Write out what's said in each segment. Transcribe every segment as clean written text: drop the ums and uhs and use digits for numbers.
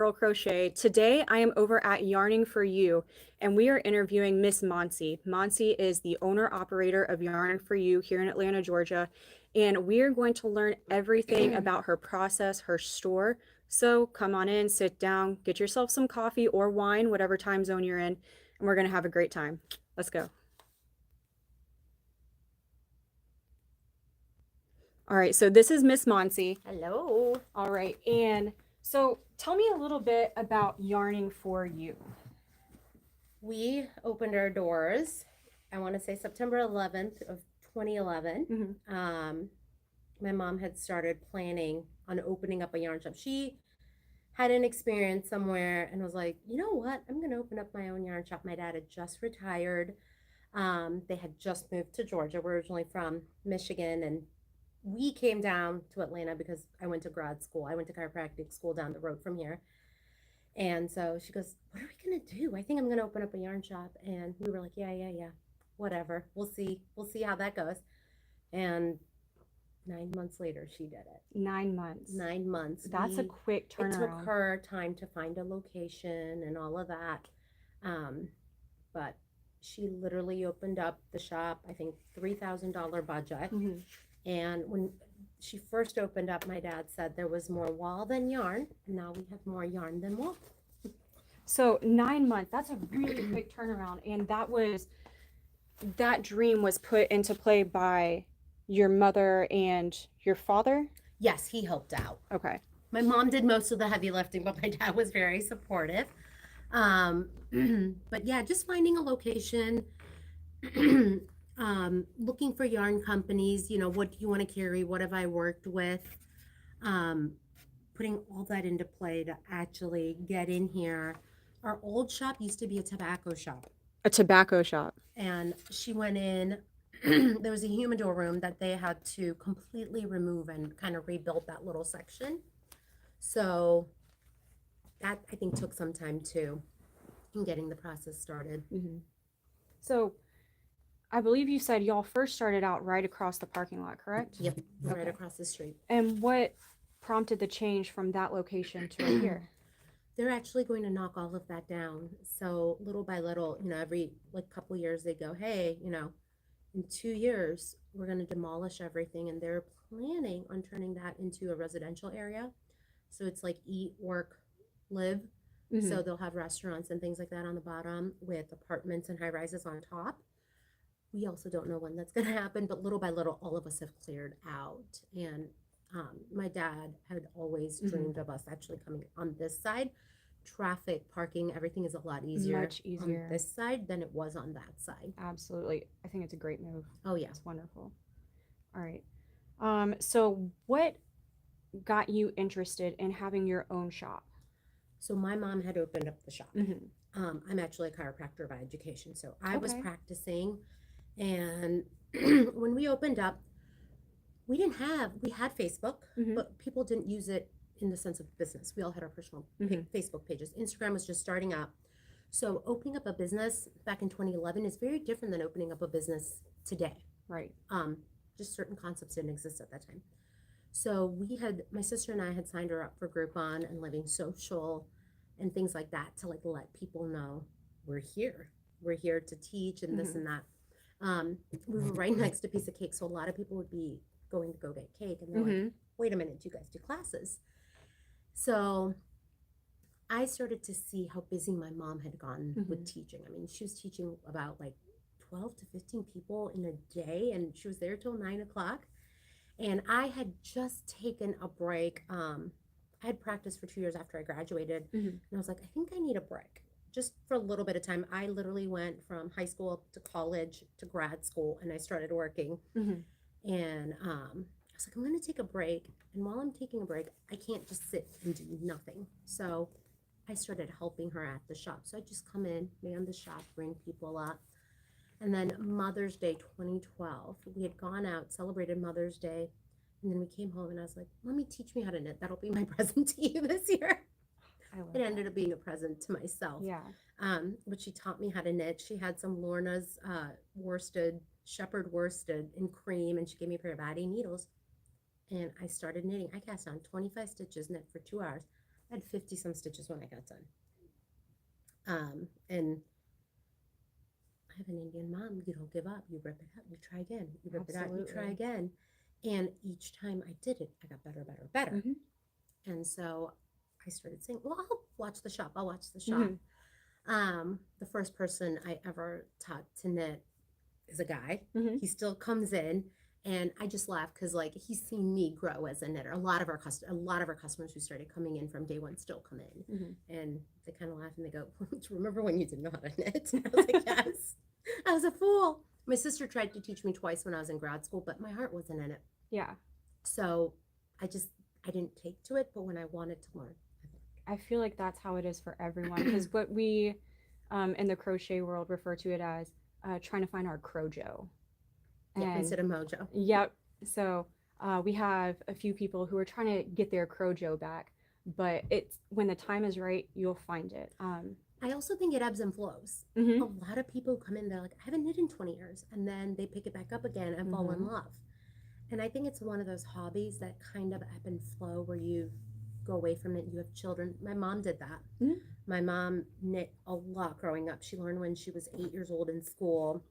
Girl Crochet. Today I am over at Yarning for You and we are interviewing Miss Maansi. Maansi is the owner operator of Yarning for You here in Atlanta, Georgia, and we are going to learn everything about her process, her store. So come on in, sit down, get yourself some coffee or wine, whatever time zone you're in, and we're going to have a great time. Let's go. All right, so this is Miss Maansi. Hello. All right, and so tell me a little bit about Yarning for You. We opened our doors, I want to say September 11th of 2011. My mom had started planning on opening up a yarn shop. She had an experience somewhere and was like, you know what? I'm going to open up my own yarn shop. My dad had just retired. They had just moved to Georgia. We're originally from Michigan, and we came down to Atlanta because I went to grad school. I went to chiropractic school down the road from here. And so she goes, what are we going to do? I think I'm going to open up a yarn shop. And we were like, yeah. Whatever. We'll see. We'll see how that goes. And 9 months later, she did it. 9 months. 9 months. That's a quick turnaround. It took her time to find a location and all of that. But she literally opened up the shop, I think $3,000 budget. And when she first opened up, my dad said there was more wall than yarn. And now we have more yarn than wall. So 9 months, that's a really quick turnaround. And that dream was put into play by your mother and your father? Yes, he helped out. Okay. My mom did most of the heavy lifting, but my dad was very supportive. But yeah, just finding a location, looking for yarn companies, what do you want to carry? What have I worked with? Putting all that into play to actually get in here. Our old shop used to be a tobacco shop. A tobacco shop. And she went in, there was a humidor room that they had to completely remove and kind of rebuild that little section. So that I think took some time too in getting the process started. So I believe you said y'all first started out right across the parking lot, correct? Yep, right across the street. And what prompted the change from that location to right here? They're actually going to knock all of that down. So little by little, every couple years they go, hey, in 2 years, we're going to demolish everything. And they're planning on turning that into a residential area. So it's like eat, work, live. So they'll have restaurants and things like that on the bottom with apartments and high rises on top. We also don't know when that's going to happen, but little by little, all of us have cleared out. And my dad had always dreamed of us actually coming on this side. Traffic, parking, everything is a lot easier. Much easier on this side than it was on that side. Absolutely. I think it's a great move. Oh, yeah. It's wonderful. All right. So what got you interested in having your own shop? So my mom had opened up the shop. I'm actually a chiropractor by education. So I was practicing. And when we opened up, we had Facebook, but people didn't use it in the sense of business. We all had our personal Facebook pages. Instagram was just starting up. So opening up a business back in 2011 is very different than opening up a business today. Right. Just certain concepts didn't exist at that time. So my sister and I had signed her up for Groupon and Living Social and things like that to let people know we're here. We're here to teach and this and that. We were right next to a piece of cake, so a lot of people would be going to go get cake, and they're like, wait a minute, do you guys do classes? So I started to see how busy my mom had gotten with teaching. I mean, she was teaching about 12 to 15 people in a day, and she was there till 9 o'clock. And I had just taken a break. I had practiced for 2 years after I graduated, and I was like, I think I need a break. Just for a little bit of time. I literally went from high school to college to grad school, and I started working. And I was like, I'm going to take a break. And while I'm taking a break, I can't just sit and do nothing. So I started helping her at the shop. So I just come in, man the shop, bring people up. And then Mother's Day 2012, we had gone out, celebrated Mother's Day. And then we came home, and I was like, let me teach me how to knit. That'll be my present to you this year. It ended up being a present to myself. Yeah. But she taught me how to knit. She had some Lorna's shepherd worsted in cream, and she gave me a pair of Addie needles. And I started knitting. I cast on 25 stitches, knit for 2 hours. I had 50 some stitches when I got done. And I have an Indian mom. You don't give up. You rip it out. You try again. You rip it out. You try Absolutely. again. And each time I did it, I got better, better, better. Mhm. And so I started saying, well, I'll watch the shop. I'll watch the shop. Mhm. The first person I ever taught to knit is a guy. Mhm. He still comes in, and I just laugh because like he's seen me grow as a knitter. A lot of our customers who started coming in from day one still come in, Mhm. and they kind of laugh and they go, "Remember when you didn't know how to knit?" I was like, "Yes, I was a fool." My sister tried to teach me twice when I was in grad school, but my heart wasn't in it. Yeah. So I didn't take to it. But when I wanted to learn, I feel like that's how it is for everyone because what we in the crochet world refer to it as trying to find our crojo. yeah, And instead of mojo. yep, so we have a few people who are trying to get their crojo back, but it's when the time is right, you'll find it. I also think it ebbs and flows. A Mhm. lot of people come in, they're like, I haven't knit in 20 years. And then they pick it back up again and fall in Mhm. love. And I think it's one of those hobbies that kind of ebb and flow where you go away from it. You have children. My mom did that. Mhm. My mom knit a lot growing up. She learned when she was 8 years old in school,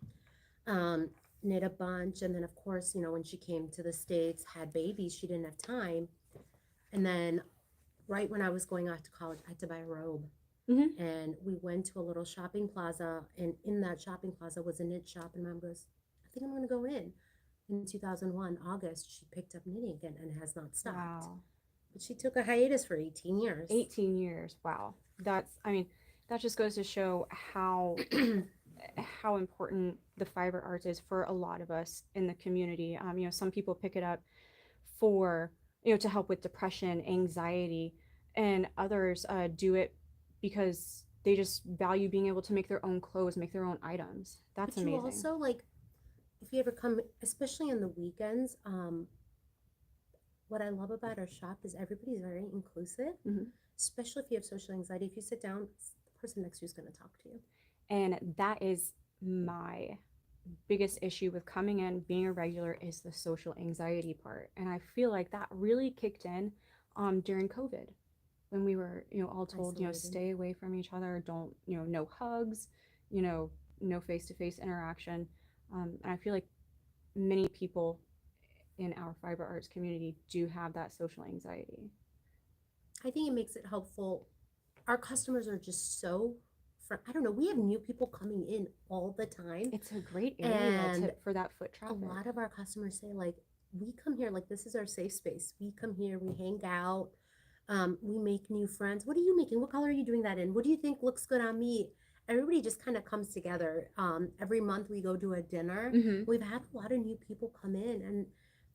um, knit a bunch. And then, of course, when she came to the States, had babies, she didn't have time. And then, right when I was going off to college, I had to buy a robe. Mhm. And we went to a little shopping plaza, and in that shopping plaza was a knit shop. And mom goes, I think I'm going to go in. In 2001, August, she picked up knitting again and has not stopped. Wow. But she took a hiatus for 18 years. 18 years. Wow. I mean, that just goes to show how important the fiber arts is for a lot of us in the community. Some people pick it up for, to help with depression, anxiety, and others do it because they just value being able to make their own clothes, make their own items. That's But you amazing. also, like, if you ever come, especially on the weekends, what I love about our shop is everybody's very inclusive, Mhm. especially if you have social anxiety. If you sit down, the person next to you is going to talk to you. And that is my biggest issue with coming in being a regular is the social anxiety part. And I feel like that really kicked in during COVID when we were, all told, Isolated. stay away from each other, don't, no hugs, you know, no face-to-face interaction. And I feel like many people in our fiber arts community do have that social anxiety. I think it makes it helpful. Our customers are just so, I don't know, we have new people coming in all the time. It's a great area And for that foot a traffic. lot of our customers say, like, we come here, like, this is our safe space. We come here, we hang out, we make new friends. What are you making? What color are you doing that in? What do you think looks good on me? Everybody just kind of comes together. Every month we go to a dinner. Mm-hmm. We've had a lot of new people come in, and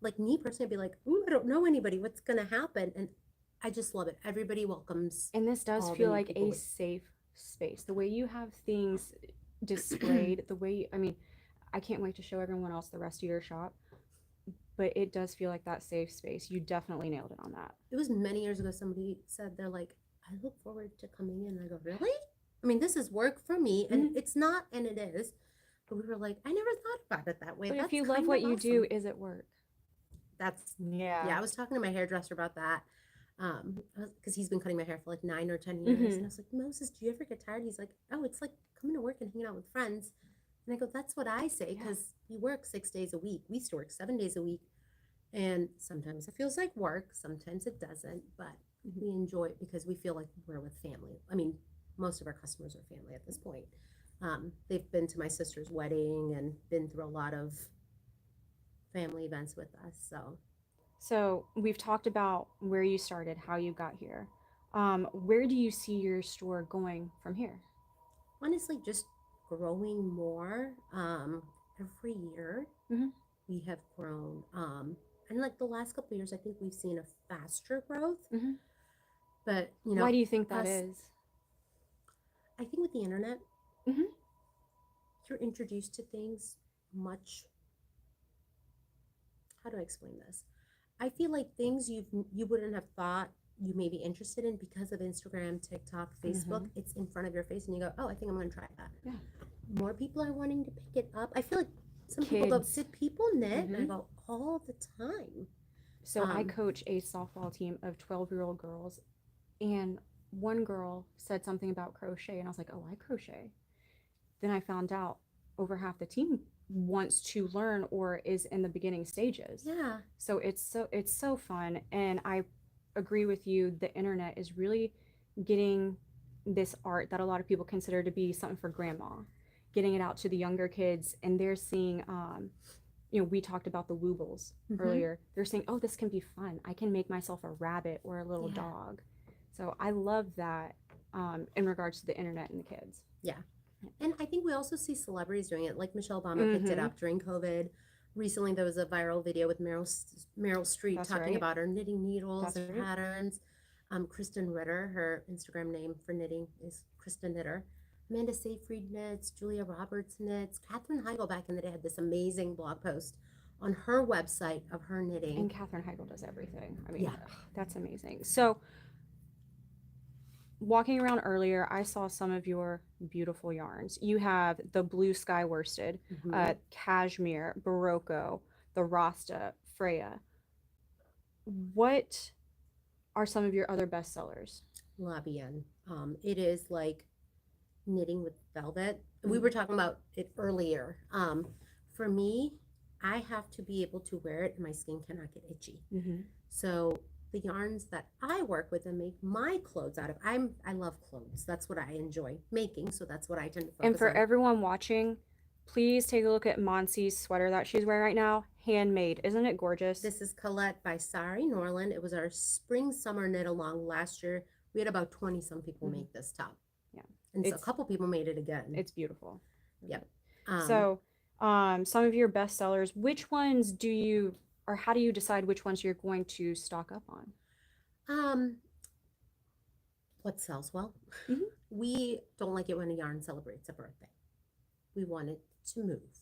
like me personally, I'd be like, ooh, I don't know anybody. What's gonna happen? And I just love it. Everybody welcomes And this does all the feel new like people a with. safe space. The way you have things displayed, I mean, I can't wait to show everyone else the rest of your shop, but it does feel like that safe space. You definitely nailed it on that. It was many years ago. Somebody said they're like, I look forward to coming in. I go, really? I mean, this is work for me, and Mhm. it's not, and it is. But we were like, I never thought about it that way. But if That's you love kind what of you do, awesome. is it work? That's Yeah. Yeah. I was talking to my hairdresser about that, because he's been cutting my hair for like 9 or 10 years, and Mm-hmm. I was like, Moses, do you ever get tired? He's like, oh, it's like coming to work and hanging out with friends. And I go, that's what I say, Yeah. because we work 6 days a week. We used to work 7 days a week, and sometimes it feels like work, sometimes it doesn't, but Mm-hmm. we enjoy it because we feel like we're with family. I mean, most of our customers are family at this point. They've been to my sister's wedding and been through a lot of family events with us. So we've talked about where you started, how you got here. Where do you see your store going from here? Honestly, just growing more. Every year Mm-hmm. we have grown. And like the last couple of years, I think we've seen a faster growth. Mm-hmm. But Why do you think that us, is? I think with the internet, Mm-hmm. you're introduced to things much. How do I explain this? I feel like things you wouldn't have thought you may be interested in because of Instagram, TikTok, Facebook. Mm-hmm. It's in front of your face, and you go, "Oh, I think I'm going to try that." Yeah. More people are wanting to pick it up. I feel like some people go, Kids. "Did people knit?" And I Mm-hmm. go, "All the time." So I coach a softball team of 12-year-old girls And one girl said something about crochet, and I was like, oh, I crochet. Then I found out over half the team wants to learn or is in the beginning stages. Yeah. So it's so fun, and I agree with you. The internet is really getting this art that a lot of people consider to be something for grandma, getting it out to the younger kids, and they're seeing. We talked about the woobles earlier. They're saying, "Oh, this can be fun. I can make myself a rabbit or a little Yeah. dog." So I love that in regards to the internet and the kids. Yeah. And I think we also see celebrities doing it. Like Michelle Obama picked it up during COVID. Recently, there was a viral video with Meryl Streep That's talking right. about her knitting needles That's and right. patterns. Kristen Ritter, her Instagram name for knitting is Kristen Knitter. Amanda Seyfried knits, Julia Roberts knits. Katherine Heigl back in the day had this amazing blog post on her website of her knitting. And Katherine Heigl does everything. I mean, Yeah. that's amazing. So, walking around earlier, I saw some of your beautiful yarns. You have the blue sky worsted, cashmere, Barocco, the Rasta, Freya. What are some of your other bestsellers? La Bien. It is like knitting with velvet. We were talking about it earlier. For me, I have to be able to wear it and my skin cannot get itchy. So the yarns that I work with and make my clothes out of, I love clothes. That's what I enjoy making. So that's what I tend to focus on. And for everyone watching, please take a look at Maansi's sweater that she's wearing right now. Handmade. Isn't it gorgeous? This is Colette by Sari Norland. It was our spring summer knit along last year. We had about 20 some people make this top. Yeah. And so a couple people made it again. It's beautiful. Yep. So some of your bestsellers, which ones do you, or how do you decide which ones you're going to stock up on? What sells well? We don't like it when a yarn celebrates a birthday. We want it to move.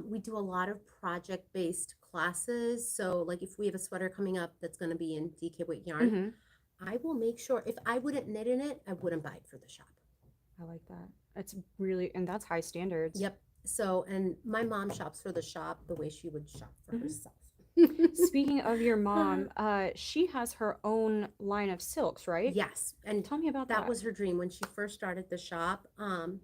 We do a lot of project-based classes. So like if we have a sweater coming up that's going to be in DK weight yarn, I will make sure, if I wouldn't knit in it, I wouldn't buy it for the shop. I like that. It's really, and that's high standards. Yep. So, and my mom shops for the shop the way she would shop for herself. Speaking of your mom, she has her own line of silks, right? Yes. And tell me about that. That was her dream when she first started the shop.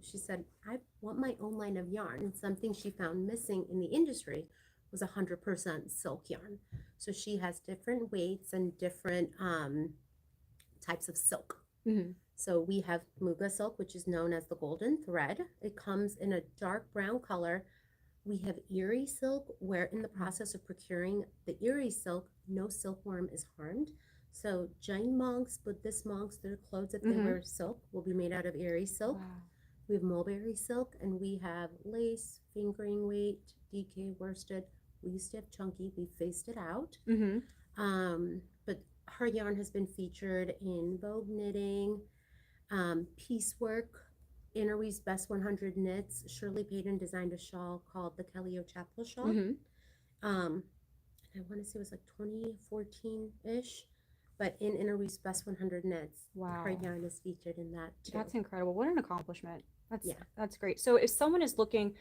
She said, I want my own line of yarn. And something she found missing in the industry was 100% silk yarn. So she has different weights and different types of silk. So we have Muga silk, which is known as the golden thread. It comes in a dark brown color. We have Erie silk, where in the process of procuring the Erie silk, no silkworm is harmed. So Jain monks, Buddhist monks, their clothes, if they wear silk, will be made out of Erie silk. Wow. We have mulberry silk, and we have lace, fingering weight, DK worsted. We used to have chunky. We phased it out. But her yarn has been featured in Vogue Knitting, Piecework, Innerweave's Best 100 Knits. Shirley Payton designed a shawl called the Kelly O'Chapel shawl. I want to say it was like 2014-ish. But in Innerweave's Best 100 Knits, her yarn is featured in that too. That's incredible. What an accomplishment. That's great. So if someone is looking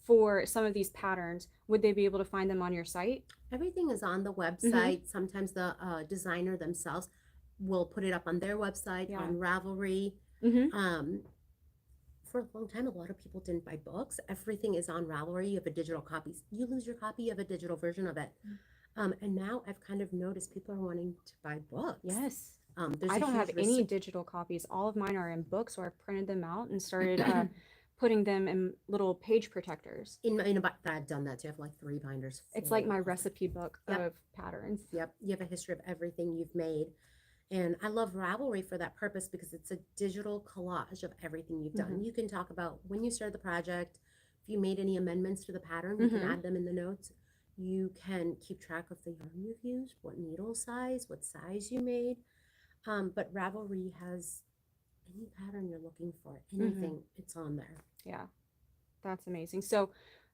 for some of these patterns, would they be able to find them on your site? Everything is on the website. Sometimes the designer themselves will put it up on their website, on Ravelry. For a long time, a lot of people didn't buy books. Everything is on Ravelry. You have a digital copy. You lose your copy, you have a digital version of it. And now I've kind of noticed people are wanting to buy books. Yes. I don't have any digital copies. All of mine are in books, so I've printed them out and started putting them in little page protectors. I've done that too. I have like 3 binders. It's like my recipe book of patterns. Yep. You have a history of everything you've made. And I love Ravelry for that purpose because it's a digital collage of everything you've done. You can talk about when you started the project, if you made any amendments to the pattern, you can add them in the notes. You can keep track of the yarn you've used, what needle size, what size you made. But Ravelry has any pattern you're looking for, anything, it's on there. Yeah, that's amazing. So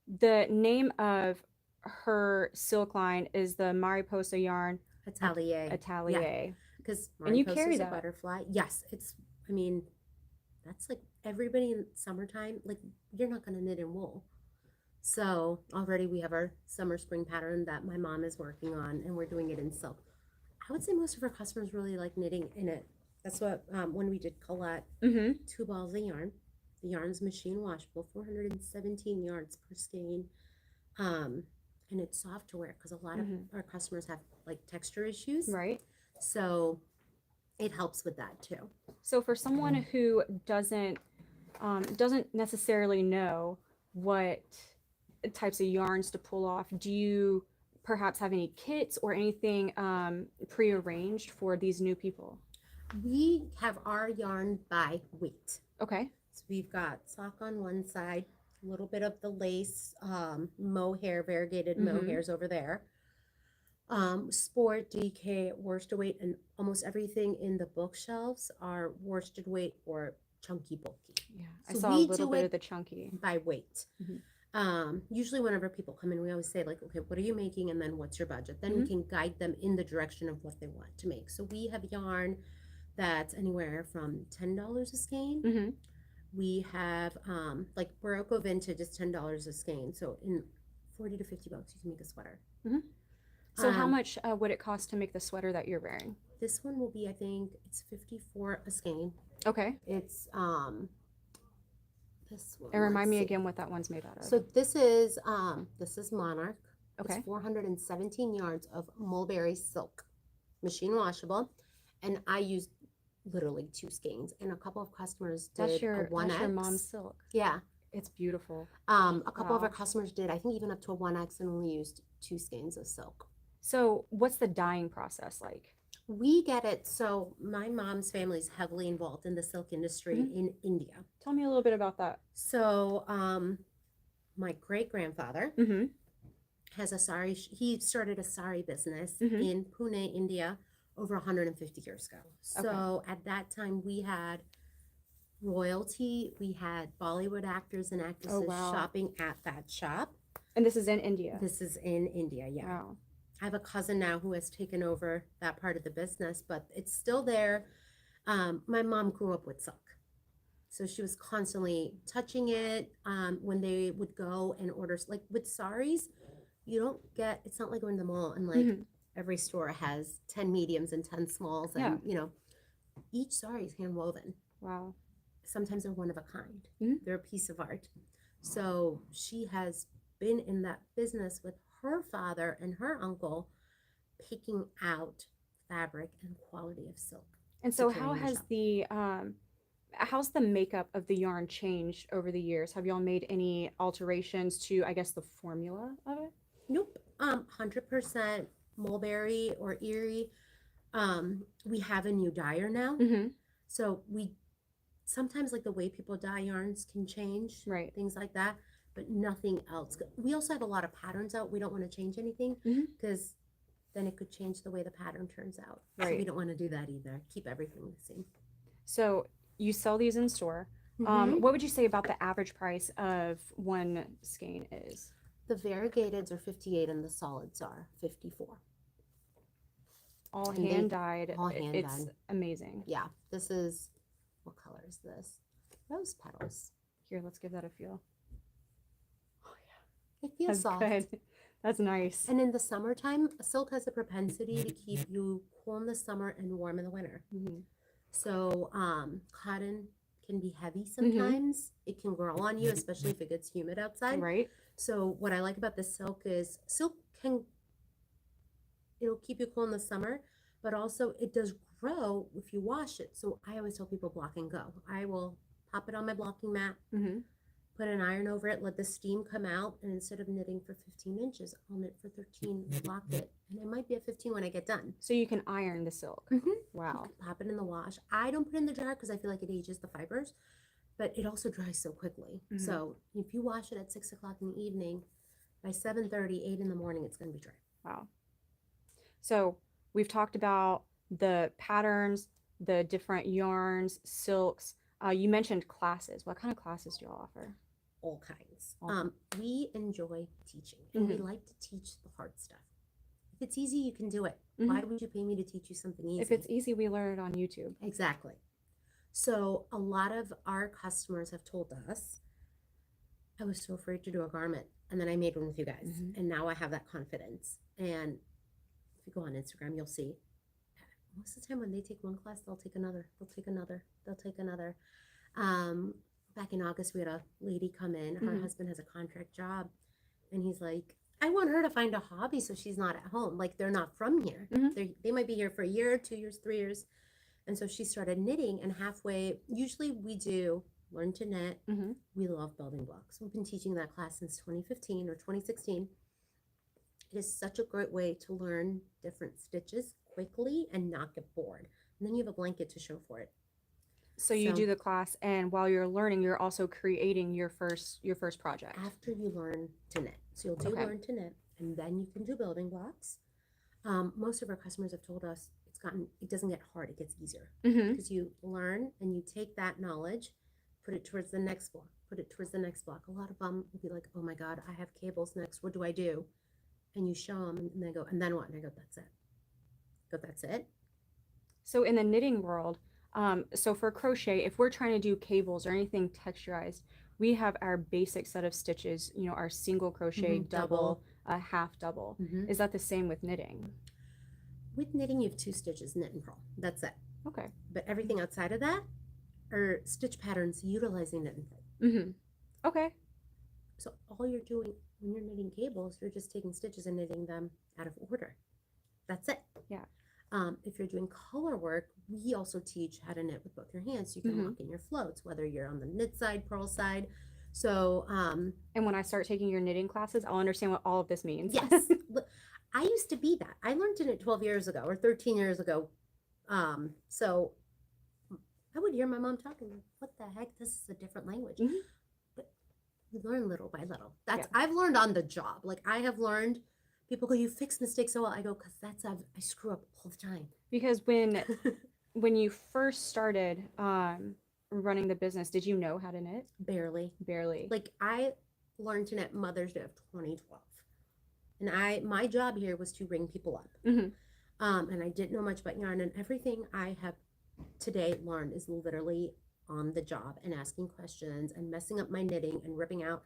the name of her silk line is the Mariposa yarn Atelier. Atelier. Because and you carry that a butterfly. Yes, that's like everybody in summertime, like you're not going to knit in wool. So already we have our summer spring pattern that my mom is working on, and we're doing it in silk. I would say most of our customers really like knitting in it That's what when we did Colette, Mm-hmm. 2 balls of yarn. The yarn's machine washable, 417 yards per skein. Um, and it's soft to wear because a lot of Mm-hmm. our customers have like texture issues. Right. So it helps with that too. So for someone who doesn't necessarily know what types of yarns to pull off, do you perhaps have any kits or anything prearranged for these new people? We have our yarn by weight. Okay. So we've got sock on one side, a little bit of the lace mohair, variegated Mm-hmm. mohairs over there. Sport, DK, worsted weight, and almost everything in the bookshelves are worsted weight or chunky bulky. Yeah, I So saw a we little do bit it of the chunky. by weight. Mhm. Usually whenever people come in, we always say like, okay, what are you making? And then what's your budget? Then we can guide them in the direction of what they want to make. So we have yarn that's anywhere from $10 a skein. Mm-hmm. We have like Barocco Vintage is $10 a skein. So in 40 to 50 bucks, you can make a sweater. Mm-hmm. So how Um, much would it cost to make the sweater that you're wearing? This one will be, I think it's 54 a skein. Okay. It's this one. And remind let's me see. again what that one's made out of. So this is Monarch. Okay. It's 417 yards of mulberry silk, machine washable, and I used literally 2 skeins. And a couple of customers did That's a your 1X. mom's silk. Yeah. It's beautiful. A couple of our Wow. customers did, I think, even up to a 1X and only used 2 skeins of silk. So what's the dyeing process like? We get it. So my mom's family is heavily involved in the silk industry in India. Tell me a little bit about that. So my great grandfather Mm-hmm. has a sari. He started a sari business Mhm. in Pune, India, over 150 years ago. So at that time, we had royalty. We had Bollywood actors and actresses wow. shopping at that shop. And this is in India. This is in India, yeah. Wow. I have a cousin now who has taken over that part of the business, but it's still there. My mom grew up with silk. So she was constantly touching it when they would go and order, like with saris, you don't get, it's not like going to the mall and like Mhm. every store has 10 mediums and 10 smalls. And, Yeah. you know, each sari is hand woven. Wow. Sometimes they're one of a kind. Mhm. They're a piece of art. So she has been in that business with her father and her uncle, picking out fabric and quality of silk. And so to carry how in the has shop. how's the makeup of the yarn changed over the years? Have y'all made any alterations to, I guess, the formula of it? Nope. 100% mulberry or Erie. We have a new dyer now. Mm-hmm. So we sometimes like the way people dye yarns can change. Right. Things like that. But nothing else. We also have a lot of patterns out. We don't want to change anything Mhm. because then it could change the way the pattern turns out. So Right. we don't want to do that either. Keep everything the same. So you sell these in store. Mhm. What would you say about the average price of one skein is? The variegateds are 58 and the solids are 54. All And they- hand dyed. all hand It's dyed. amazing. Yeah, this is, what color is this? Rose petals. Here, let's give that a feel. Oh It yeah, feels that's soft. good. That's nice. And in the summertime, silk has a propensity to keep you cool in the summer and warm in the winter. Mhm. So cotton can be heavy sometimes. It can grow on you, especially if it gets humid outside. Right. So what I like about the silk is it'll keep you cool in the summer, but also it does grow if you wash it. So I always tell people block and go. I will pop it on my blocking mat, Mm-hmm. put an iron over it, let the steam come out, and instead of knitting for 15 inches, I'll knit for 13, block it, and it might be a 15 when I get done. So you can iron the silk. Mhm. Wow. Pop it in the wash. I don't put it in the dryer because I feel like it ages the fibers, but it also dries so quickly. Mhm. So if you wash it at 6 o'clock in the evening, by 7:30, 8 in the morning, it's going to be dry. Wow. So we've talked about the patterns, the different yarns, silks. You mentioned classes. What kind of classes do y'all offer? All kinds. All We enjoy teaching, and we Mhm. like to teach the hard stuff. If it's easy, you can do it. Mhm. Why would you pay me to teach you something easy? If it's easy, we learn it on YouTube. Exactly. So a lot of our customers have told us, I was so afraid to do a garment, and then I made one with you guys, Mhm. and now I have that confidence. And if you go on Instagram, you'll see most of the time when they take one class, they'll take another, they'll take another, they'll take another. Um, Back in August, we had a lady come in. Her Mhm. husband has a contract job, and he's like, I want her to find a hobby so she's not at home. Like, they're not from here. Mhm. They might be here for a year, 2 years, 3 years. And so she started knitting, and halfway, usually we do learn to knit. Mhm. We love building blocks. We've been teaching that class since 2015 or 2016. It is such a great way to learn different stitches quickly and not get bored. And then you have a blanket to show for it. So you So do the class, and while you're learning, you're also creating your first project. after you learn to knit, so you'll do Okay. learn to knit, and then you can do building blocks. Most of our customers have told us it doesn't get hard, it gets easier Mm-hmm. because you learn and you take that knowledge, put it towards the next block, put it towards the next block. A lot of them will be like, oh my God, I have cables next. What do I do? And you show them, and they go, and then what? And I go, that's it. Go, that's it. So in the knitting world, so for crochet, if we're trying to do cables or anything texturized, we have our basic set of stitches, our single crochet, double, half double. Mm-hmm. Is that the same with knitting? With knitting, you have 2 stitches, knit and purl. That's it. Okay. But everything outside of that are stitch patterns utilizing knit and purl. Mm-hmm. Okay. So all you're doing when you're knitting cables, you're just taking stitches and knitting them out of order. That's it. Yeah. If you're doing color work, we also teach how to knit with both your hands. You can Mhm. lock in your floats, whether you're on the knit side, purl side. So, And when I start taking your knitting classes, I'll understand what all of this means. yes, I used to be that. I learned to knit 12 years ago or 13 years ago. So I would hear my mom talking, like, what the heck? This is a different language. Mhm. But you learn little by little. Yeah. I've learned on the job. Like, I have learned. People go, you fix mistakes so well. I go, because I screw up all the time. Because when you first started running the business, did you know how to knit? Barely. Barely. Like, I learned to knit Mother's Day of 2012. And my job here was to ring people up. Mhm. And I didn't know much about yarn, and everything I have today learned is literally on the job and asking questions and messing up my knitting and ripping out.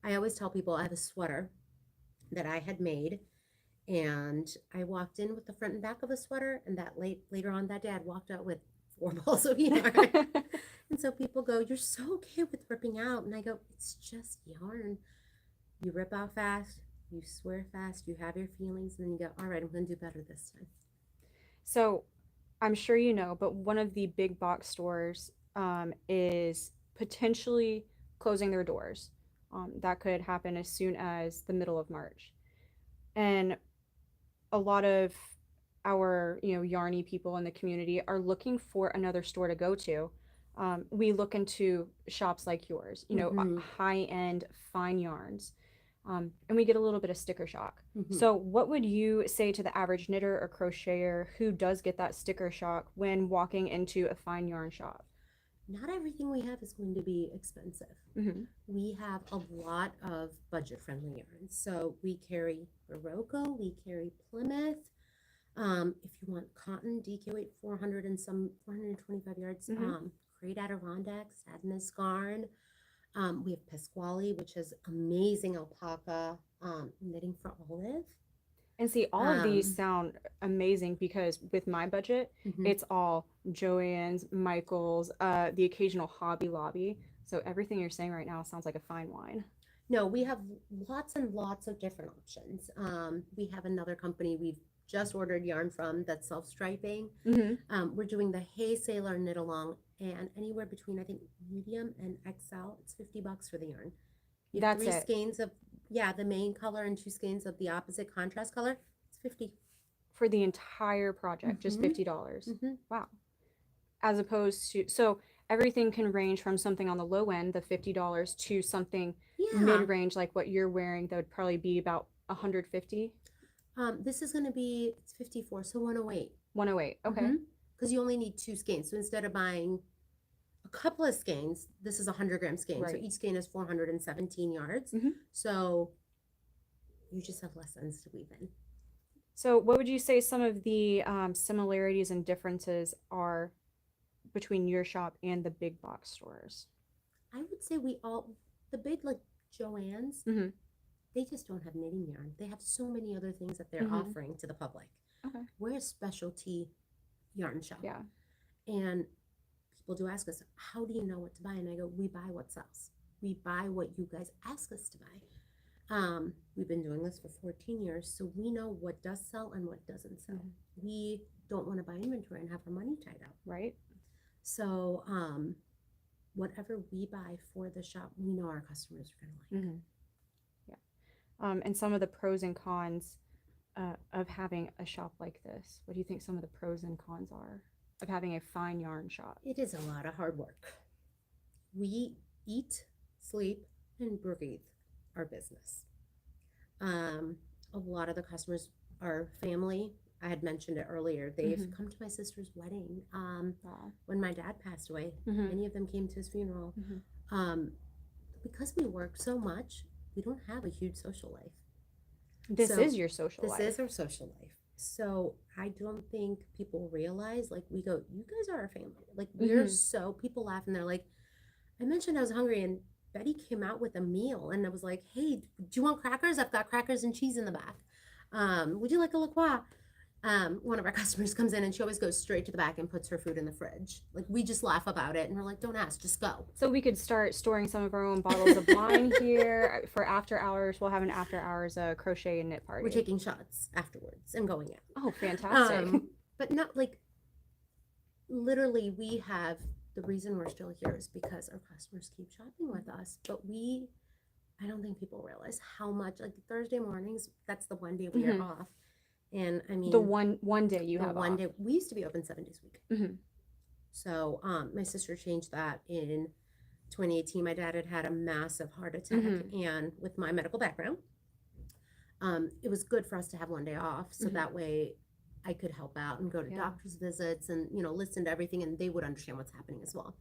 I always tell people I have a sweater that I had made, and I walked in with the front and back of the sweater, and that later on that day I'd walked out with 4 balls of yarn. And so people go, you're so okay with ripping out, and I go, it's just yarn. You rip out fast, you swear fast, you have your feelings, and then you go, all right, I'm going to do better this time. So I'm sure you know, but one of the big box stores is potentially closing their doors. That could happen as soon as the middle of March. And a lot of our, yarny people in the community are looking for another store to go to. We look into shops like yours, Mhm. high-end fine yarns. And we get a little bit of sticker shock. Mhm. So what would you say to the average knitter or crocheter who does get that sticker shock when walking into a fine yarn shop? Not everything we have is going to be expensive. Mm-hmm. We have a lot of budget-friendly yarns. So we carry Barocco, we carry Plymouth. If you want cotton, DK weight 400 and some 425 yards. Mhm. Great Adirondack, Sadness Garn. We have Pasquale, which is amazing alpaca. Knitting for Olive. And see, all of these Um, sound amazing because with my budget, Mhm. it's all Joann's, Michael's, the occasional Hobby Lobby. So everything you're saying right now sounds like a fine wine. No, we have lots and lots of different options. We have another company we've just ordered yarn from that's self-striping. Mm-hmm. We're doing the Hey Sailor knit along, and anywhere between, I think, medium and XL, it's $50 for the yarn. You have That's 3 it. skeins of, the main color and 2 skeins of the opposite contrast color. It's 50. For the entire project, just Mhm. $50. Mhm. Wow. As opposed to, so everything can range from something on the low end, the $50, to something Yeah. mid-range like what you're wearing that would probably be about 150, This is going to be, it's 54, so 108. 108. Okay. Because you only need 2 skeins. So instead of buying a couple of skeins, this is a 100-gram skein. So Right. each skein is 417 yards. Mhm. So you just have less ends to weave in. So what would you say some of the similarities and differences are between your shop and the big box stores? I would say the big, like Joann's, Mm-hmm. they just don't have knitting yarn. They have so many other things that they're Mhm. offering to the public. Okay. We're a specialty yarn shop. Yeah. And people do ask us, how do you know what to buy? And I go, we buy what sells. We buy what you guys ask us to buy. We've been doing this for 14 years, so we know what does sell and what doesn't sell. Mm-hmm. We don't want to buy inventory and have our money tied up. Right. So whatever we buy for the shop, we know our customers are going to like. Mm-hmm. Yeah. And some of the pros and cons of having a shop like this. What do you think some of the pros and cons are of having a fine yarn shop? It is a lot of hard work. We eat, sleep, and breathe our business. A lot of the customers are family. I had mentioned it earlier. They've Mhm. come to my sister's wedding. Wow. When my dad passed away, Mhm. many of them came to his funeral. Mhm. Because we work so much, we don't have a huge social life. This So, is your social life. This is our social life. So I don't think people realize, like, we go, you guys are our family. Like, we're Mhm. so, people laugh and they're like, I mentioned I was hungry and Betty came out with a meal and I was like, hey, do you want crackers? I've got crackers and cheese in the back. Would you like a La Croix? One of our customers comes in and she always goes straight to the back and puts her food in the fridge. Like, we just laugh about it and we're like, don't ask, just go. So we could start storing some of our own bottles of wine here for after hours. We'll have an after hours crochet and knit party. We're taking shots afterwards and going out. Oh, fantastic. But not like, literally, we have, the reason we're still here is because our customers keep shopping with us. But I don't think people realize how much, like, Thursday mornings, that's the one day we are off. And I mean, the one day you have one off. day, we used to be open 7 days a week. Mhm. So my sister changed that in 2018. My dad had a massive heart attack, and with my medical background, it was good for us to have one day off, so that way I could help out and go to doctor's visits and, you know, listen to everything, and they would understand what's happening as well.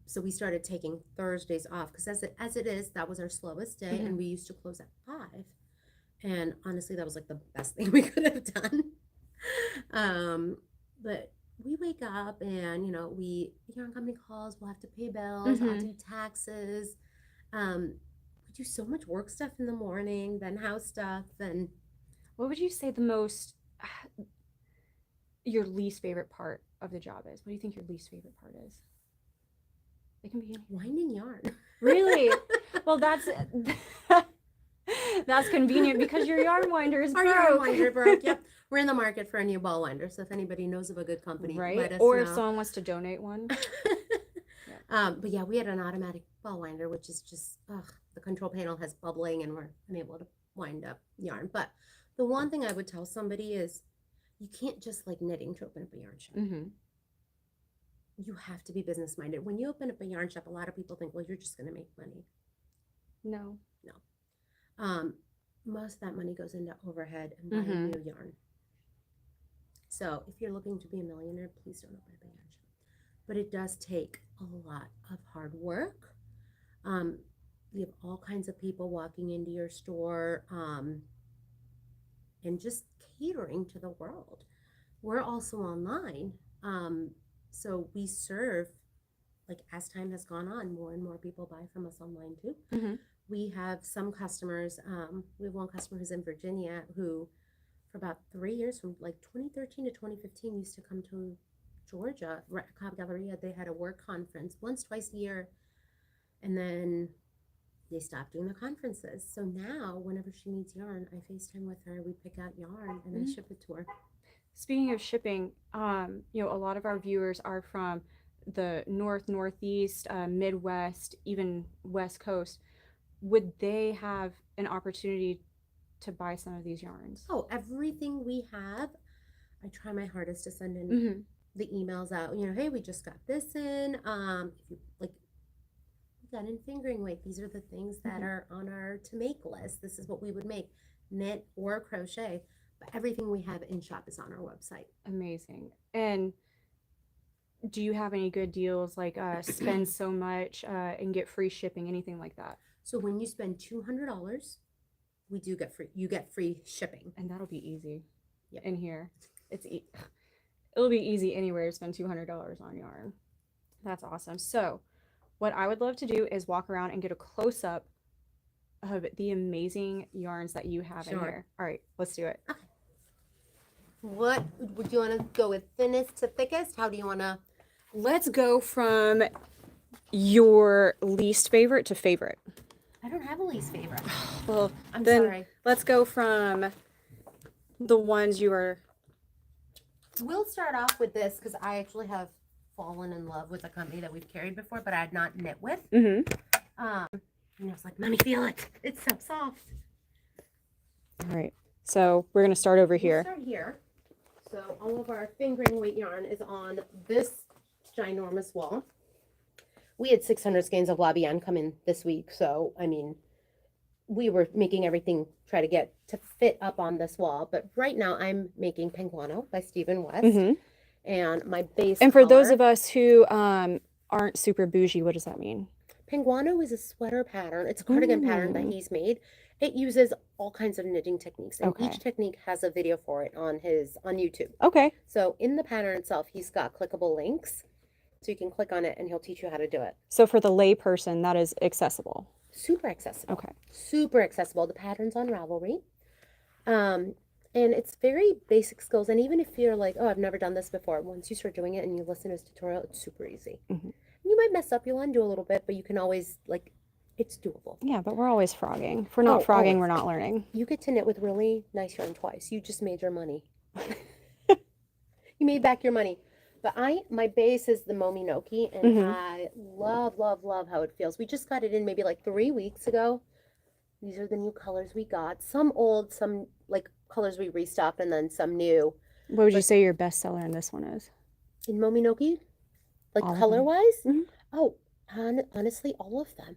So we started taking Thursdays off because as it is, that was our slowest day, and we used to close at 5. And honestly, that was like the best thing we could have done. But we wake up and, you know, yarn company calls, we'll have to pay bills, I'll do taxes. We do so much work stuff in the morning, then house stuff. And what would you say your least favorite part of the job is? What do you think your least favorite part is? It can be winding yarn. Really? Well, that's convenient because your yarn winder is broke. Our yarn winder broke. Yep. We're in the market for a new ball winder. So if anybody knows of a good company, let us or know. if someone wants to donate one. But yeah, we had an automatic ball winder, which is just, the control panel has bubbling and we're unable to wind up yarn. But the one thing I would tell somebody is you can't just like knitting to open up a yarn shop. You have to be business minded. When you open up a yarn shop, a lot of people think, well, you're just going to make money. No. Most of that money goes into overhead and buying new yarn. So if you're looking to be a millionaire, please don't open up a yarn shop. But it does take a lot of hard work. You have all kinds of people walking into your store and just catering to the world. We're also online. So we serve, like, as time has gone on, more and more people buy from us online too. We have some customers, we have one customer who's in Virginia who for about 3 years, from like 2013 to 2015, used to come to Georgia, Cobb Galleria. They had a work conference twice a year, and then they stopped doing the conferences. So now whenever she needs yarn, I FaceTime with her, we pick out yarn and I ship it to her. Speaking of shipping, you know, a lot of our viewers are from the Northeast, Midwest, even West Coast. Would they have an opportunity to buy some of these yarns? Oh, everything we have, I try my hardest to send in the emails out. You know, hey, we just got this in. If you like, we got in fingering weight. These are the things that are on our to make list. This is what we would make, knit or crochet. But everything we have in shop is on our website. Amazing. And do you have any good deals, like spend so much and get free shipping, anything like that? So when you spend $200, you get free shipping. And that'll be easy in here. It'll be easy anywhere to spend $200 on yarn. That's awesome. So what I would love to do is walk around and get a close-up of the amazing yarns that you have in here. All right, let's do it. Okay. What would you want to go with, thinnest to thickest? How do you want to? Let's go from your least favorite to favorite. I don't have a least favorite. Well, I'm then sorry. let's go from the ones you are. We'll start off with this because I actually have fallen in love with a company that we've carried before, but I had not knit with. Mm-hmm. And I was like, "Mommy, feel it! It's so soft." All right. So we're gonna start over here. We'll start here. So all of our fingering weight yarn is on this ginormous wall. We had 600 skeins of lobby yarn come in this week, so I mean, we were making everything try to get to fit up on this wall. But right now, I'm making Penguano by Stephen West, Mm-hmm. and my base. And for those color- of us who aren't super bougie, what does that mean? Penguano is a sweater pattern. It's a cardigan pattern that he's made. It uses all kinds of knitting techniques, and Okay. each technique has a video for it on YouTube. Okay. So in the pattern itself, he's got clickable links, so you can click on it, and he'll teach you how to do it. So for the lay person, that is accessible. Super accessible. Okay. Super accessible. The pattern's on Ravelry, and it's very basic skills. And even if you're like, oh, I've never done this before, once you start doing it and you listen to his tutorial, it's super easy. Mm-hmm. You might mess up, you'll undo a little bit, but you can always it's doable. Yeah, but we're always frogging. If we're not frogging, we're not learning. You get to knit with really nice yarn twice. You just made your money. You made back your money. But my base is the Mominoki, and I love, love, love how it feels. We just got it in maybe like 3 weeks ago. These are the new colors we got. Some old, some colors we restocked, and then some new. What would you say your best seller in this one is? In Mominoki? All of them? Color-wise? Mhm. Oh, honestly, all of them.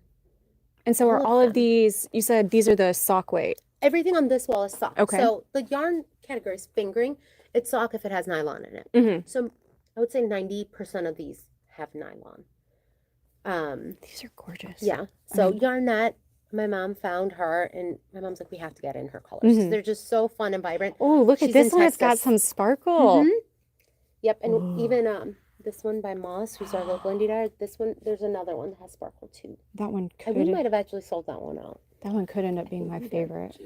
And so are All all of of these, you said these are the sock weight. Everything on this wall is sock. Okay. So the yarn category is fingering. It's sock if it has nylon in it. Mm-hmm. So I would say 90% of these have nylon. These are gorgeous. Yeah. So Mhm. Yarnette, my mom found her, and my mom's like, we have to get in her colors. Mhm. They're just so fun and vibrant. Oh, look at She's this in one. It's got Texas. some sparkle. Mhm. Yep. And Ooh. even this one by Moss, who's our local indie dye. This one, there's another one that has sparkle too. That one And we could. might have actually sold that one out. That one could end up being my favorite.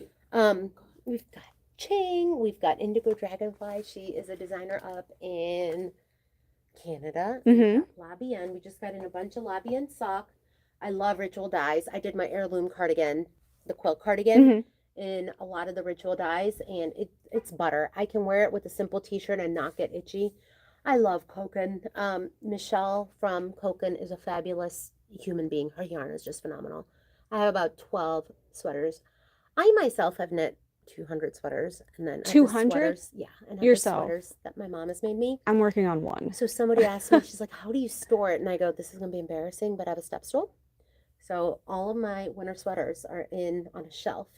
We've got Ching. We've got Indigo Dragonfly. She is a designer up in Canada. Mhm. Lobby End. We just got in a bunch of Lobby End sock. I love ritual dyes. I did my heirloom cardigan, the quilt cardigan, Mhm. in a lot of the ritual dyes, and it's butter. I can wear it with a simple t-shirt and not get itchy. I love Koken. Michelle from Koken is a fabulous human being. Her yarn is just phenomenal. I have about 12 sweaters. I myself have knit 200 sweaters, and then I have the 200? sweaters, yeah, and I have the Yourself? sweaters that my mom has made me. I'm working on one. So somebody asked me, she's like, how do you store it? And I go, this is going to be embarrassing, but I have a step stool. So all of my winter sweaters are on a shelf.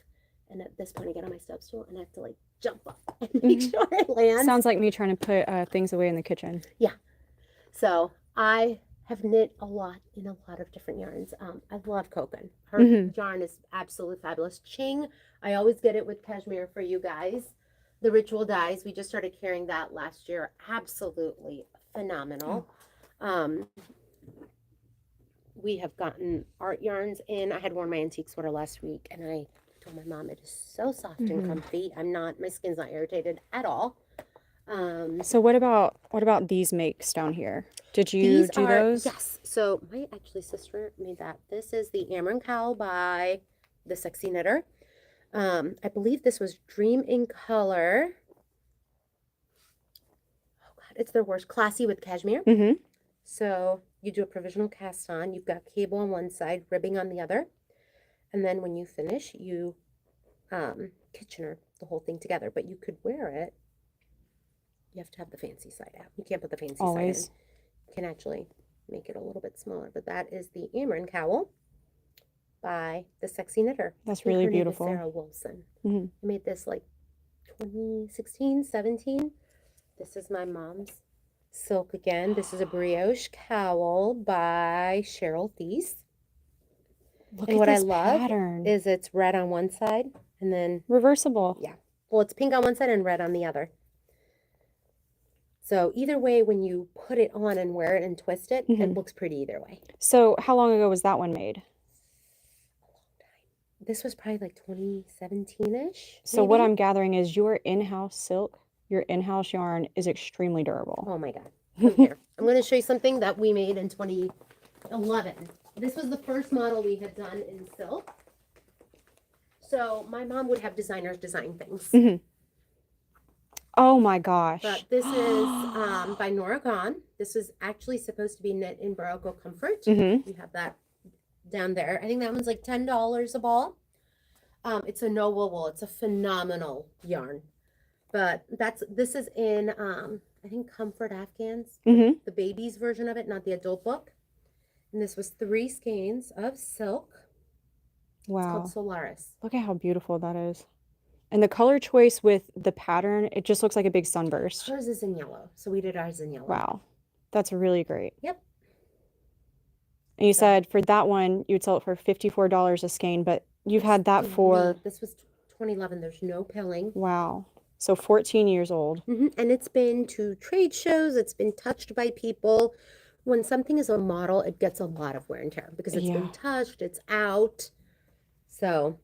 And at this point, I get on my step stool and I have to jump up and make sure I land. Sounds like me trying to put things away in the kitchen. So I have knit a lot in a lot of different yarns. I love Koken. Her Mhm. yarn is absolutely fabulous. Ching, I always get it with cashmere for you guys. The ritual dyes, we just started carrying that last year. Absolutely phenomenal. We have gotten art yarns in. I had worn my antique sweater last week, and I told my mom it is so soft and Mhm. comfy. My skin's not irritated at all. So what about these makes down here? Did you These do are, those? yes. So my sister made that. This is the Amaranth Cowl by the Sexy Knitter. I believe this was Dream in Color. Oh God, it's their worst. Classy with cashmere. Mm-hmm. So you do a provisional cast on. You've got cable on one side, ribbing on the other. And then when you finish, you Kitchener the whole thing together. But you could wear it. You have to have the fancy side out. You can't put the fancy Always. side in. You can actually make it a little bit smaller. But that is the Amaranth Cowl by the Sexy Knitter. That's I think really her name is beautiful. Sarah Wilson. Mhm. I made this 2016, 17. This is my mom's silk again. This is a brioche cowl by Cheryl Thies. Look And at what I this love pattern. is it's red on one side and then, Reversible. yeah. Well, it's pink on one side and red on the other. So either way, when you put it on and wear it and twist it, it Mhm. looks pretty either way. So how long ago was that one made? This was probably 2017-ish. So what maybe? I'm gathering is your in-house silk, your in-house yarn is extremely durable. Oh my God. Come here. I'm going to show you something that we made in 2011. This was the first model we had done in silk. So my mom would have designers design things. Mhm. Oh my gosh. But this is by Nora Gone. This is actually supposed to be knit in Barocco Comfort. Mhm. We have that down there. I think that one's like $10 a ball. It's a no wool. It's a phenomenal yarn. But this is in I think Comfort Afghans, Mhm. the baby's version of it, not the adult book. And this was 3 skeins of silk. It's Wow. called Solaris. Look at how beautiful that is. And the color choice with the pattern, it just looks like a big sunburst. Hers is in yellow, so we did ours in yellow. Wow. That's really great. Yep. And you So- said for that one, you'd sell it for $54 a skein, but you've had that for, This was 2011. There's no pilling. wow. So 14 years old. And it's been to trade shows. It's been touched by people. When something is a model, it gets a lot of wear and tear because it's Yeah. been touched. It's out. So,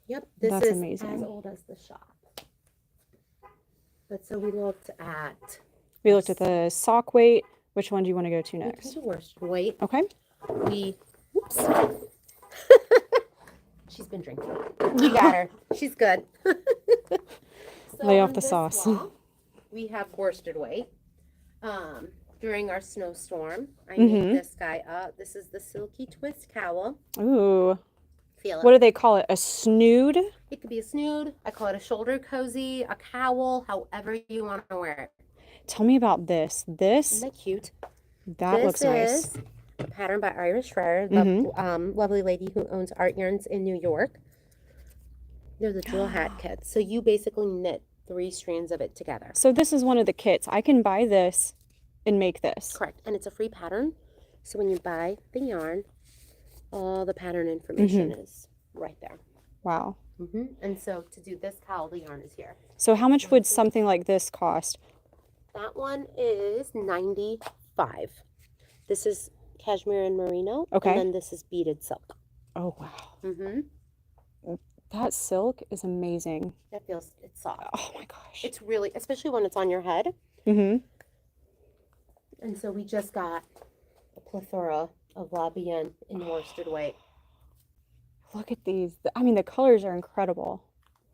yep, this That's is amazing. as old as the shop. But so we looked at. We looked at the sock weight. Which one do you want to go to We can next? do worsted weight. Okay. Whoops. She's been drinking. We got her. She's good. So Lay off on the this sauce. wall, we have worsted weight. During our snowstorm, I Mhm. made this guy up. This is the Silky Twist cowl. Ooh. Feel it. What do they call it? A snood? It could be a snood. I call it a shoulder cozy, a cowl, however you want to wear it. Tell me about this. Isn't This, that cute? that This looks nice. is a pattern by Iris Schreier, the lovely lady who owns Art Yarns in New York. They're the drill hat kits. So you basically knit 3 strands of it together. So this is one of the kits. I can buy this and make this. Correct. And it's a free pattern. So when you buy the yarn, all the pattern information is right there. Wow. And so to do this cowl, the yarn is here. So how much would something like this cost? That one is 95. This is cashmere and merino. Okay. And then this is beaded silk. Oh, wow. Mm-hmm. That silk is amazing. It's soft. Oh my gosh. It's really, especially when it's on your head. Mm-hmm. And so we just got a plethora of La Bien in worsted weight. Look at these. I mean, the colors are incredible.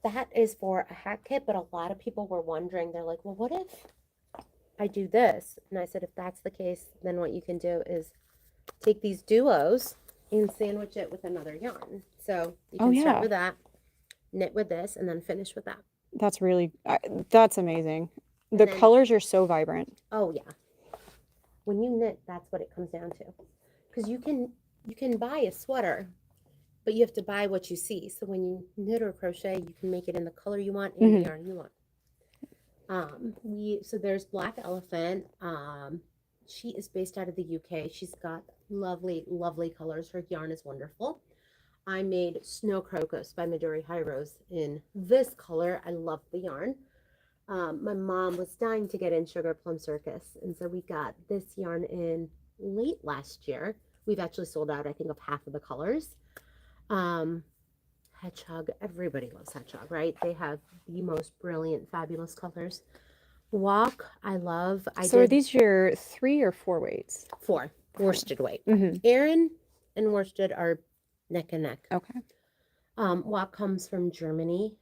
That is for a hat kit, but a lot of people were wondering, they're like, well, what if I do this? And I said, if that's the case, then what you can do is take these duos and sandwich it with another yarn. So you can yeah. start with that, knit with this, and then finish with that. That's really, that's amazing. The then- colors are so vibrant. Oh yeah. When you knit, that's what it comes down to. Because you can buy a sweater, but you have to buy what you see. So when you knit or crochet, you can make it in the color you want and the yarn you want. So there's Black Elephant. She is based out of the UK. She's got lovely, lovely colors. Her yarn is wonderful. I made Snow Crocus by Midori High Rose in this color. I love the yarn. My mom was dying to get in Sugar Plum Circus, and so we got this yarn in late last year. We've actually sold out, I think, of half of the colors. Hedgehog, everybody loves Hedgehog, right? They have the most brilliant, fabulous colors. Walk, I love. So are these your 3 or 4 weights? 4 worsted weight. Mm-hmm. Erin and worsted are neck and neck. Okay. Walk comes from Germany.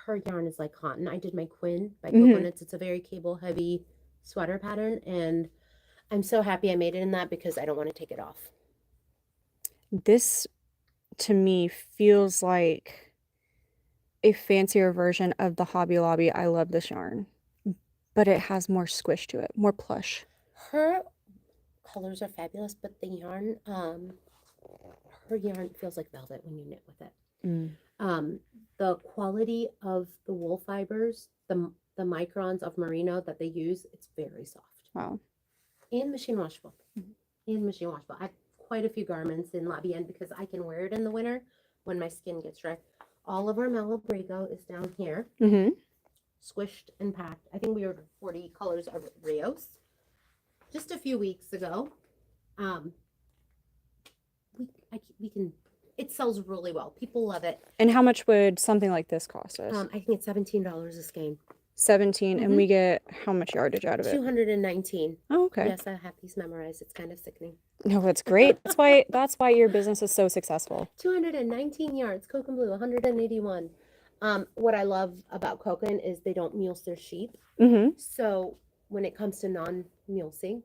Her yarn is like cotton. I did my Quinn by Mhm. Coconuts. It's a very cable heavy sweater pattern, and I'm so happy I made it in that because I don't want to take it off. This, to me, feels like a fancier version of the Hobby Lobby. I love this yarn, but it has more squish to it, more plush. Her colors are fabulous, but the yarn, her yarn feels like velvet when you knit with it. The quality of the wool fibers, the microns of merino that they use, it's very soft. Wow. And machine washable. And machine washable. I have quite a few garments in La Bien because I can wear it in the winter when my skin gets dry. All of our Malabrigo is down here, Mm-hmm. squished and packed. I think we ordered 40 colors of Rios just a few weeks ago. We can. It sells really well. People love it. And how much would something like this cost us? I think it's $17 a skein. 17, and we get how much yardage out of it? 219. Oh, okay. Yes, I have these memorized. It's kind of sickening. No, that's great. That's why your business is so successful. 219 yards. Koken Blue, 181. What I love about Koken is they don't mulch their sheep. Mm-hmm. So when it comes to non-mulesing,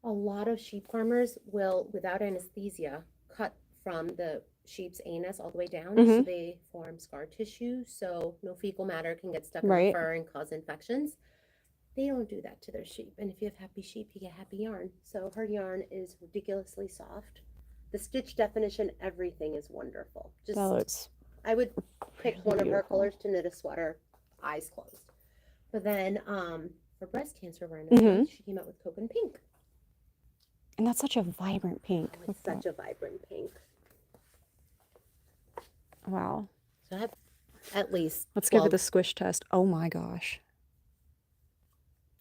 a lot of sheep farmers will, without anesthesia, cut from the sheep's anus all the way down, so they form scar tissue, so no fecal matter can get stuck in the fur and cause infections. They don't do that to their sheep, and if you have happy sheep, you get happy yarn. So her yarn is ridiculously soft. The stitch definition, everything is wonderful. I would pick one of her colors to knit a sweater, eyes closed. But then for breast cancer awareness, she came out with Koken Pink. And that's such a vibrant pink. Oh, it's such a vibrant pink. Wow. So I have at least Let's give it the squish test. Oh my gosh.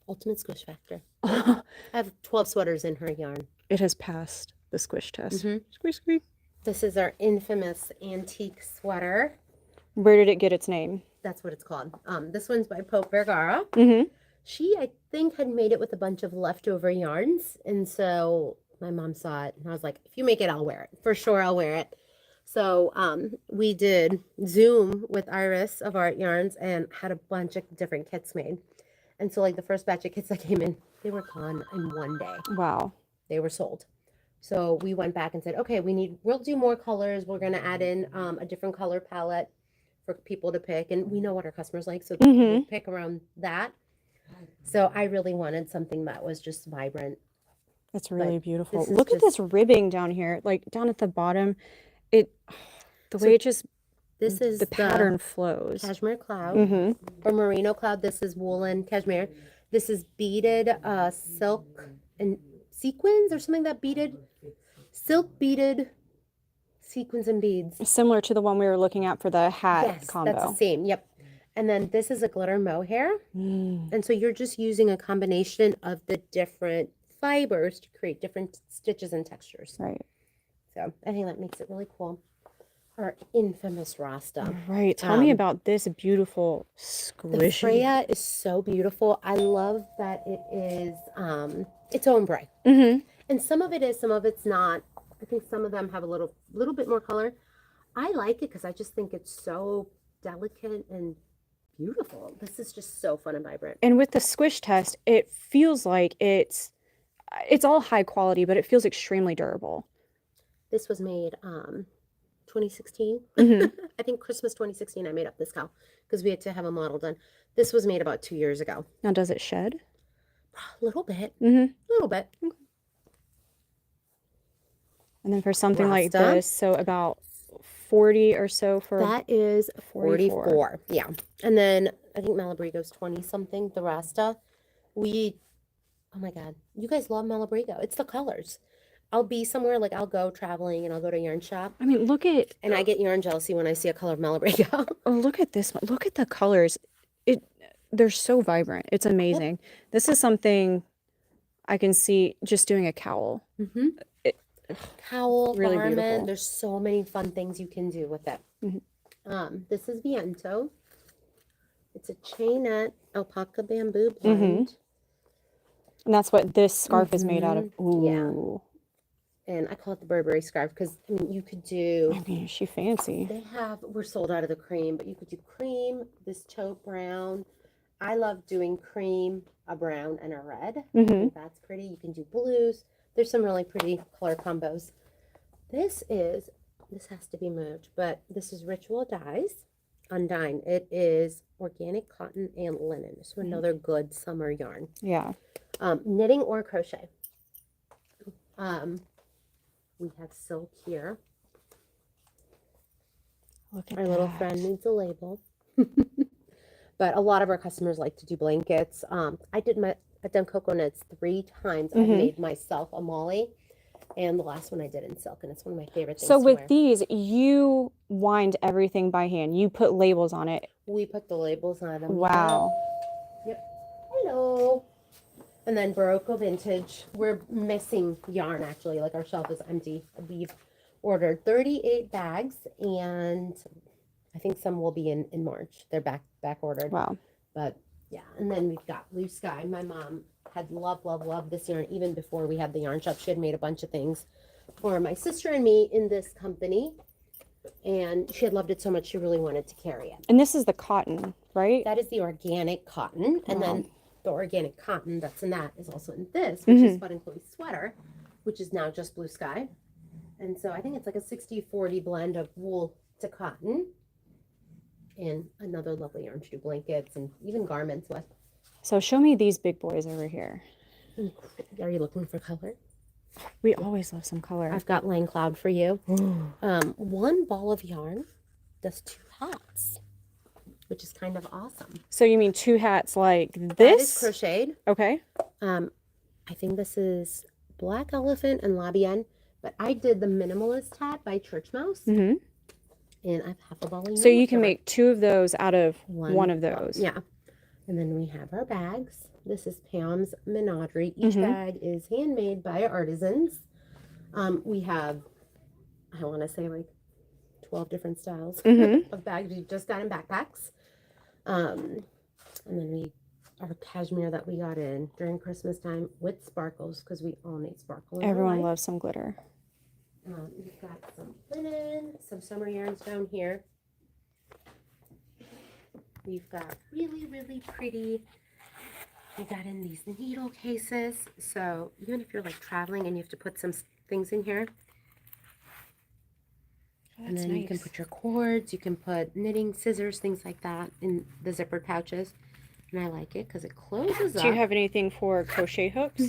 Ultimate squish factor. I have 12 sweaters in her yarn. It has passed the squish test. Squeak, squeak. This is our infamous antique sweater. Where did it get its name? That's what it's called. This one's by Pope Vergara. She, I think, had made it with a bunch of leftover yarns. And so my mom saw it. And I was like, if you make it, I'll wear it. For sure, I'll wear it. So we did Zoom with Iris of Art Yarns and had a bunch of different kits made. And so, like, the first batch of kits that came in, they were gone in one day. Wow. They were sold. So we went back and said, okay, we'll do more colors. We're going to add in a different color palette for people to pick. And we know what our customers like, so we'll pick around that. So I really wanted something that was just vibrant. That's really beautiful. Look at this ribbing down here, like down at the bottom. The pattern flows. Cashmere cloud or merino cloud. This is woolen cashmere. This is beaded silk and sequins or something that beaded. Silk beaded sequins and beads. Similar to the one we were looking at for the hat combo. That's the same. Yep. And then this is a glitter mohair. And so you're just using a combination of the different fibers to create different stitches and textures. Right. So I think that makes it really cool. Our infamous Rasta. Right. Tell me about this beautiful squishy. The Freya is so beautiful. I love that it is its ombre. And some of it is, some of it's not. I think some of them have a little bit more color. I like it because I just think it's so delicate and beautiful. This is just so fun and vibrant. And with the squish test, it feels like it's all high quality, but it feels extremely durable. This was made 2016. I think Christmas 2016 I made up this cow because we had to have a model done. This was made about 2 years ago. Now does it shed? A little bit. A little bit. And then for something like this, so about 40 or so for... That is 44. Yeah. And then I think Malabrigo's 20 something. The Rasta. Oh my God. You guys love Malabrigo. It's the colors. I'll be somewhere, like I'll go traveling and I'll go to a yarn shop. I mean, look at... And I get yarn jealousy when I see a color of Malabrigo. Oh, look at this one. Look at the colors. They're so vibrant. It's amazing. This is something I can see just doing a cowl. Cowl, really garment. beautiful. There's so many fun things you can do with it. This is Viento. It's a chainette alpaca bamboo blend. And that's what this scarf is made out of. Ooh. Yeah. And I call it the Burberry scarf because, I mean, you could do... I mean, is she fancy? We're sold out of the cream, but you could do cream, this taupe brown. I love doing cream, a brown, and a red. I think that's pretty. You can do blues. There's some really pretty color combos. This has to be moved, but this is Ritual Dyes Undyne. It is organic cotton and linen. So another good summer yarn. Yeah. Knitting or crochet. We have silk here. Look at Our little friend needs a label. But a lot of our customers like to do blankets. I've done cocoa knits 3 times. I've made myself a molly, and the last one I did in silk, and it's one of my favorite things So to with wear. these, you wind everything by hand. You put labels on it. We put the labels on them. Wow. Yep. Hello. And then Barocco Vintage. We're missing yarn, actually. Like, our shelf is empty. We've ordered 38 bags, and I think some will be in March. They're back ordered. Wow. But Yeah, and then we've got Blue Sky. My mom had loved this yarn even before we had the yarn shop. She had made a bunch of things for my sister and me in this company, and she had loved it so much she really wanted to carry it. And this is the cotton, right? That is the organic cotton, and Wow. then the organic cotton that's in that is also in this, which is Bud and Chloe's sweater, which is now just Blue Sky. And so I think it's like a 60-40 blend of wool to cotton, and another lovely yarn to do blankets and even garments with. So show me these big boys over here. Are you looking for color? We always love some color. I've got Lang Cloud for you. One ball of yarn does 2 hats, which is kind of awesome. So you mean 2 hats like this? That is crocheted. Okay. I think this is Black Elephant and Labienne, but I did the minimalist hat by Church Mouse. Mm-hmm. And I've half a ball of yarn. So you can make 2 of those out of one of those. Yeah. And then we have our bags. This is Pam's Menagerie. Each bag is handmade by artisans. We have, I want to say like 12 different styles of bags. We just got in backpacks. And then our cashmere that we got in during Christmas time with sparkles, because we all need sparkle. Everyone loves some glitter. We've got some linen, some summer yarns down here. We've got really pretty, we got in these needle cases. So even if you're like traveling and you have to put some things in here. And then you can put your cords, you can put knitting scissors, things like that in the zippered pouches. And I like it because it closes up. Do you have anything for crochet hooks?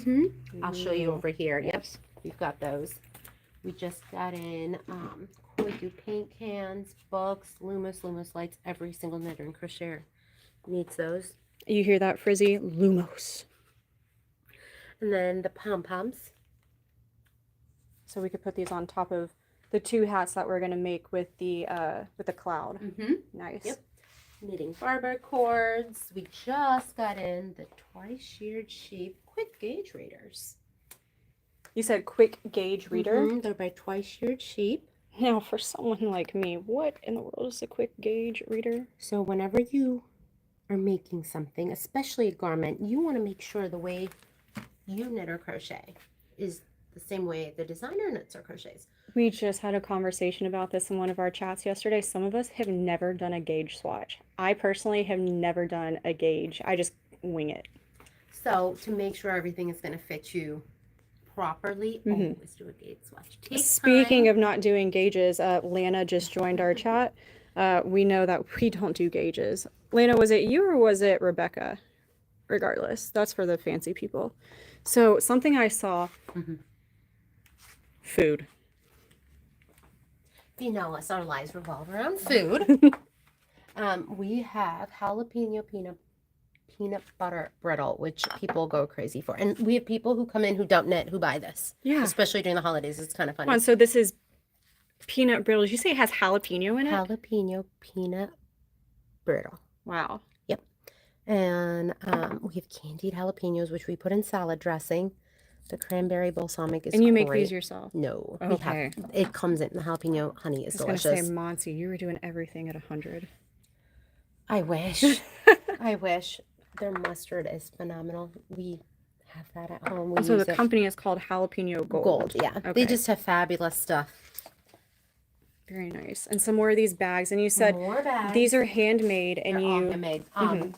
I'll show you over here. Yes, we've got those. We just got in Koi Do paint cans, books, Lumos lights. Every single knitter and crocheter needs those. You hear that, Frizzy? Lumos. And then the pom-poms. So we could put these on top of the 2 hats that we're going to make with the cloud. Nice. Yep. Knitting barber cords. We just got in the twice sheared sheep quick gauge readers. You said quick gauge reader? They're by twice sheared sheep. Now, for someone like me, what in the world is a quick gauge reader? So whenever you are making something, especially a garment, you want to make sure the way you knit or crochet is the same way the designer knits or crochets. We just had a conversation about this in one of our chats yesterday. Some of us have never done a gauge swatch. I personally have never done a gauge. I just wing it. So to make sure everything is going to fit you properly, always do a gauge swatch. Speaking of not doing gauges, Lana just joined our chat. We know that we don't do gauges. Lana, was it you or was it Rebecca? Regardless, that's for the fancy people. So something I saw, food. If you know us, our lives revolve around food. We have jalapeno peanut butter brittle, which people go crazy for. And we have people who come in who don't knit who buy this. Yeah. Especially during the holidays. It's kind of funny. So this is peanut brittle. Did you say it has jalapeno in it? Jalapeno peanut brittle. Wow. Yep. And we have candied jalapenos, which we put in salad dressing. The cranberry balsamic is And you great. make these yourself? No. Okay. It comes in the jalapeno honey is I was delicious. going to say, Maansi, you were doing everything at 100. I wish. I wish. Their mustard is phenomenal. We have that at home. We So use the company is called Jalapeno Gold. Gold, yeah. Okay. They just have fabulous stuff. Very nice. And some more of these bags. And you said More bags. these are handmade and They're all you... handmade.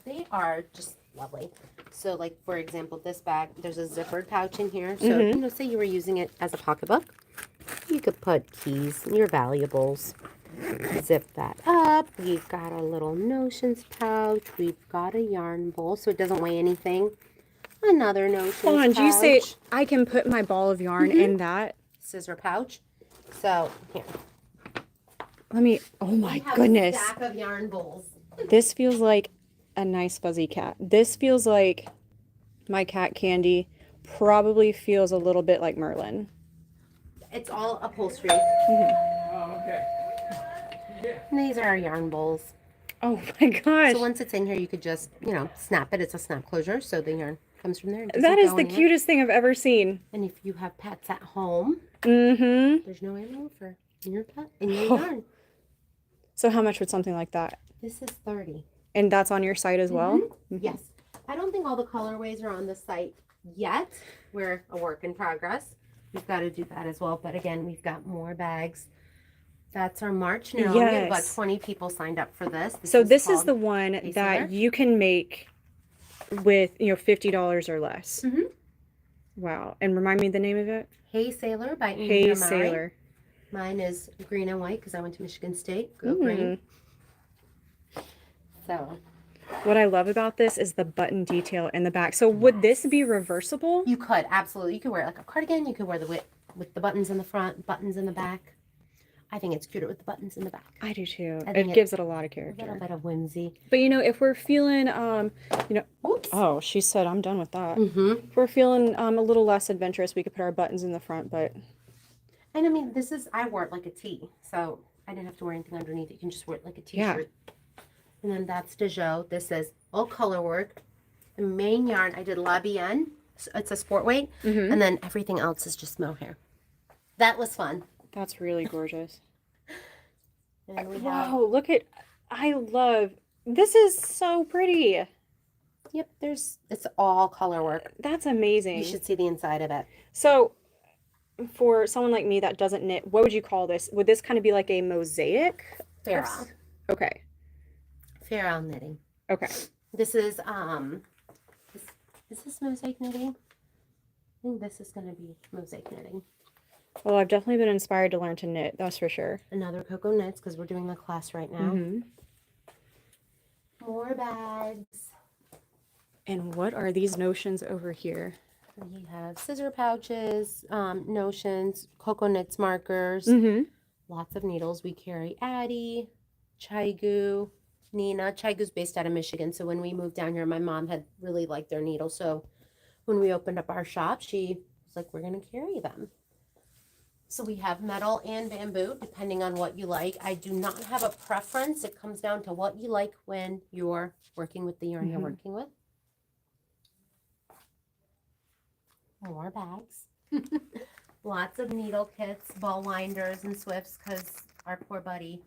They are just lovely. So, like, for example, this bag, there's a zippered pouch in here. So, you know, say you were using it as a pocketbook. You could put keys and your valuables. Zip that up. We've got a little notions pouch. We've got a yarn bowl so it doesn't weigh anything. Another notions Hold on, pouch. did you say I can put my ball of yarn in that? Scissor pouch. So, here. Let me... Oh my We have goodness. a stack of yarn bowls. This feels like a nice fuzzy cat. This feels like my cat Candy. Probably feels a little bit like Merlin. It's all upholstery. Oh, okay. And these are our yarn bowls. Oh my gosh. So once it's in here, you could just, you know, snap it. It's a snap closure, so the yarn comes from there. It doesn't That is go the anywhere. cutest thing I've ever seen. And if you have pets at home, Mm-hmm. there's no animal fur in your pet, in your yarn. So how much would something like that? This is 30. And that's on your site as well? Yes. I don't think all the colorways are on the site yet. We're a work in progress. We've got to do that as well. But again, we've got more bags. That's our March now. We have about Yes. 20 people signed up for this. So this is called the one Hey that Sailor. you can make with, $50 or less. Mhm. Wow. And remind me the name of it? Hey Sailor by Hey Nina Mari. Sailor. Mine is green and white because I went to Michigan State. Go Mm. green. So What I love about this is the button detail in the back. So would this be reversible? you could absolutely. You could wear it like a cardigan. You could wear with the buttons in the front, buttons in the back. I think it's cuter with the buttons in the back. I do too. I think It gives it a lot of A little character. bit of whimsy. But if we're feeling, Oops. oh, she said I'm done with that. Mm-hmm. If we're feeling a little less adventurous, we could put our buttons in the front, but And I mean, I wore it like a tee, so I didn't have to wear anything underneath. You can just wear it like a t-shirt. Yeah. And then that's Dejo. This is all color work. The main yarn, I did La Bienne. It's a sport weight. Mhm. And then everything else is just mohair. That was fun. that's really gorgeous. And we have, Wow, look at, this is so pretty. yep, it's all color work. That's amazing. You should see the inside of it. So for someone like me that doesn't knit, what would you call this? Would this kind of be like a mosaic? Farrell. Okay. Farrell knitting. Okay. This is, is this mosaic knitting? I think this is going to be mosaic knitting. Well, I've definitely been inspired to learn to knit, that's for sure. Another Cocoa Knits because we're doing the class right now. Mhm. More bags. And what are these notions over here? We have scissor pouches, notions, Cocoa Knits markers, Mm-hmm. lots of needles. We carry Addie, Chaigu, Nina. Chaigu's based out of Michigan. So when we moved down here, my mom had really liked their needles. So when we opened up our shop, she was like, we're going to carry them. So we have metal and bamboo, depending on what you like. I do not have a preference. It comes down to what you like when you're working with the yarn you're working with. More bags. Lots of needle kits, ball winders, and swifts because our poor buddy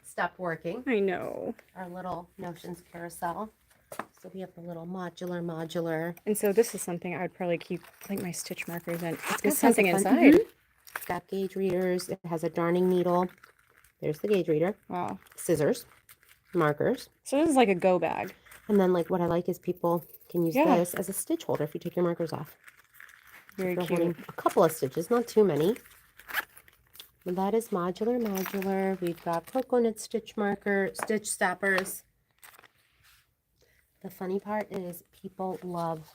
stopped working. I know. Our little notions carousel. So we have the little modular. And so this is something I would probably keep like my stitch markers in. It's got This has something a fun- inside. Mhm. It's got gauge readers. It has a darning needle. There's the gauge reader. Wow. Scissors, markers. So this is like a go bag. And then like what I like is people can use Yeah. this as a stitch holder if you take your markers off. Very You're cute. holding a couple of stitches, not too many. And that is modular. We've got coconut stitch stoppers. The funny part is people love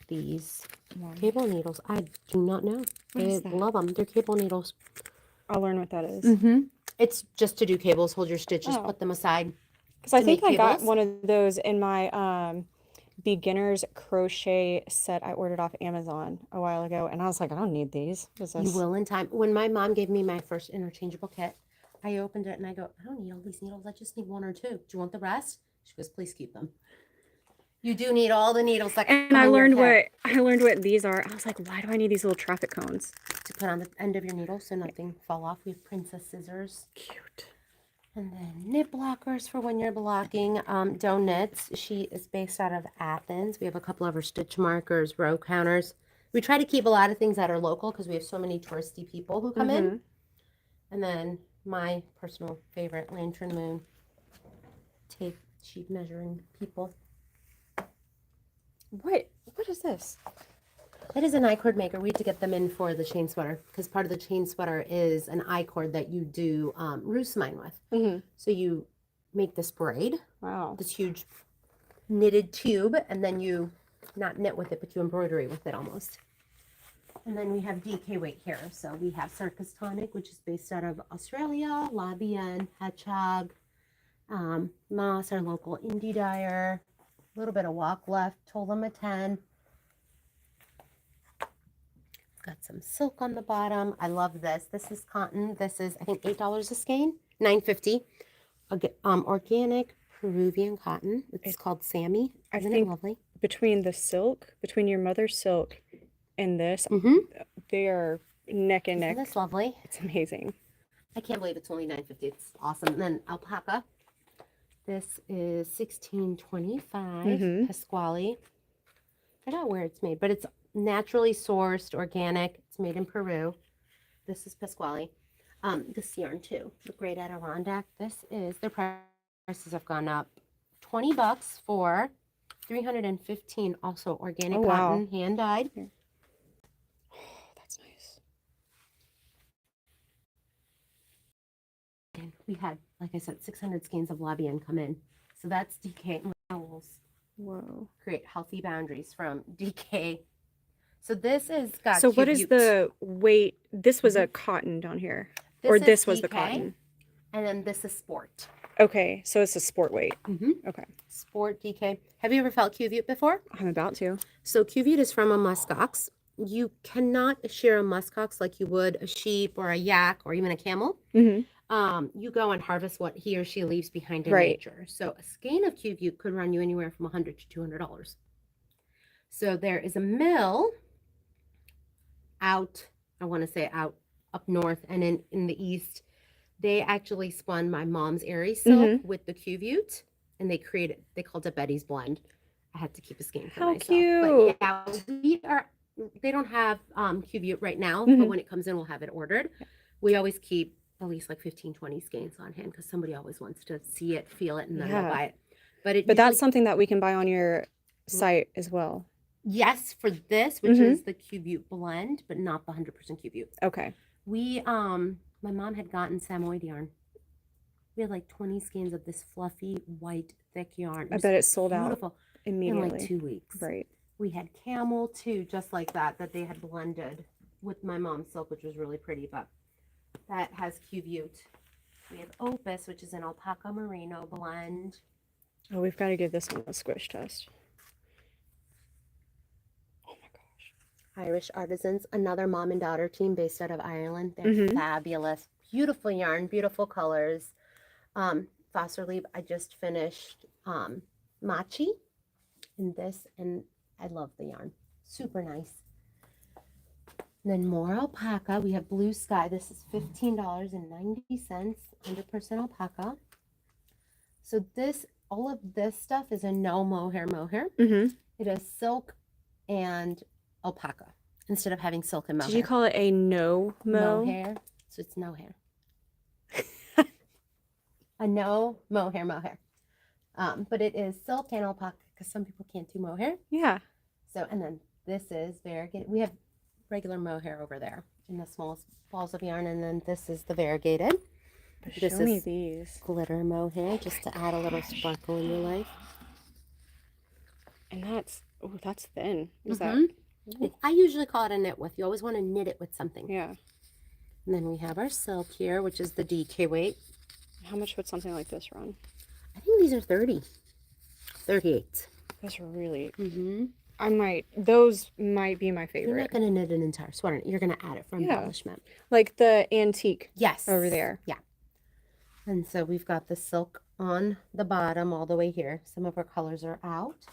these Wow. cable needles. I do not know. What is They that? love them. They're cable needles. I'll learn what that is. Mm-hmm. It's just to do cables. Hold your stitches, Oh. put them aside. Because I To think make I got cables? one of those in my beginner's crochet set I ordered off Amazon a while ago. And I was like, I don't need these. What is You this? will in time. When my mom gave me my first interchangeable kit, I opened it and I go, I don't need all these needles. I just need one or two. Do you want the rest? She goes, please keep them. You do need all the needles that And come I in your learned kit what these are. I was like, why do I need these little traffic cones? to put on the end of your needle so nothing fall off. We have princess scissors. Cute. And then knit blockers for when you're blocking. Doe Knits, she is based out of Athens. We have a couple of her stitch markers, row counters. We try to keep a lot of things that are local because we have so many touristy people who come in. And then my personal favorite, Lantern Moon, tape sheet measuring people. What is this? That is an I-cord maker. We had to get them in for the chain sweater because part of the chain sweater is an I-cord that you do Roosmine with. Mm-hmm. So you make this braid, Wow. this huge knitted tube, and then you not knit with it, but you embroidery with it almost. And then we have DK weight here. So we have Circus Tonic, which is based out of Australia, La Bienne, Hedgehog, Moss, our local indie dyer, a little bit of Walk Left, told them a 10. Got some silk on the bottom. I love this. This is cotton. This is, I think, $8 a skein, $9.50. Organic Peruvian cotton. It's called Sammy. I Isn't think it lovely? between your mother's silk and this, Mm-hmm. they are neck and Isn't neck. this lovely? It's amazing. I can't believe it's only $9.50. It's awesome. And then alpaca. This is 1625 Mhm. Pasquale. I forgot where it's made, but it's naturally sourced, organic. It's made in Peru. This is Pasquale. This yarn too, the Great Adirondack. This is their prices have gone up. $20 for 315. Also organic Oh, wow. cotton, hand dyed. Oh, that's nice. And we had, like I said, 600 skeins of Labian come in. So that's DK owls. Whoa. Create healthy boundaries from DK. So this is got So what is cute. the weight? This was a cotton down here. Or is this was the DK, cotton. and then this is sport. Okay, so it's a sport weight. Mm-hmm. Okay. Sport DK. Have you ever felt cuvette before? I'm about to. So cuvette is from a muskox. You cannot shear a muskox like you would a sheep or a yak or even a camel. Mm-hmm. You go and harvest what he or she leaves behind in Right. nature. So a skein of cuvette could run you anywhere from $100 to $200. So there is a mill out, I want to say out up north and in the east. They actually spun my mom's Aerie silk with the cuvette, and they called it Betty's Blend. I had to keep a skein for How myself. cute. But yeah, they don't have cuvette right now, Mhm. but when it comes in, we'll have it ordered. We always keep at least like 15, 20 skeins on hand because somebody always wants to see it, feel it, and then they'll Yeah. buy it. But But that's something that we can buy on your site as well. yes, for this, which Mhm. is the cuvette blend, but not the 100% cuvette. Okay. We my mom had gotten Samoyed yarn. We had like 20 skeins of this fluffy white thick yarn. I bet it sold out beautiful immediately. in like 2 weeks. Right. We had camel too, just like that they had blended with my mom's silk, which was really pretty, but that has cuvette. We have opus, which is an alpaca merino blend. Oh, we've got to give this one a squish test. Oh my gosh. Irish Artisans, another mom and daughter team based out of Ireland. They're Mhm. fabulous. Beautiful yarn, beautiful colors. Foster Leaf, I just finished Machi in this, and I love the yarn. Super nice. And then more alpaca. We have Blue Sky. This is $15.90, 100% alpaca. So all of this stuff is a no mohair. Mm-hmm. It is silk and alpaca instead of having silk and mohair. Did you call it a no mohair? So it's no hair. A no mohair. But it is silk and alpaca because some people can't do mohair. Yeah. So, and then this is variegated. We have regular mohair over there in the smallest balls of yarn, and then this is the variegated. This Show me is these. glitter mohair, just to add a little sparkle in your life. And that's thin. Is I usually call it a knit with. You always want to knit it with something. Yeah. And then we have our silk here, which is the DK weight. How much would something like this run? I think these are 30. 38. Those are really. Mm-hmm. Those might be my You're favorite. not going to knit an entire sweater. You're going to add it for Yeah. embellishment. Like the antique Yes. over there. Yeah. And so we've got the silk on the bottom all the way here. Some of our colors are out.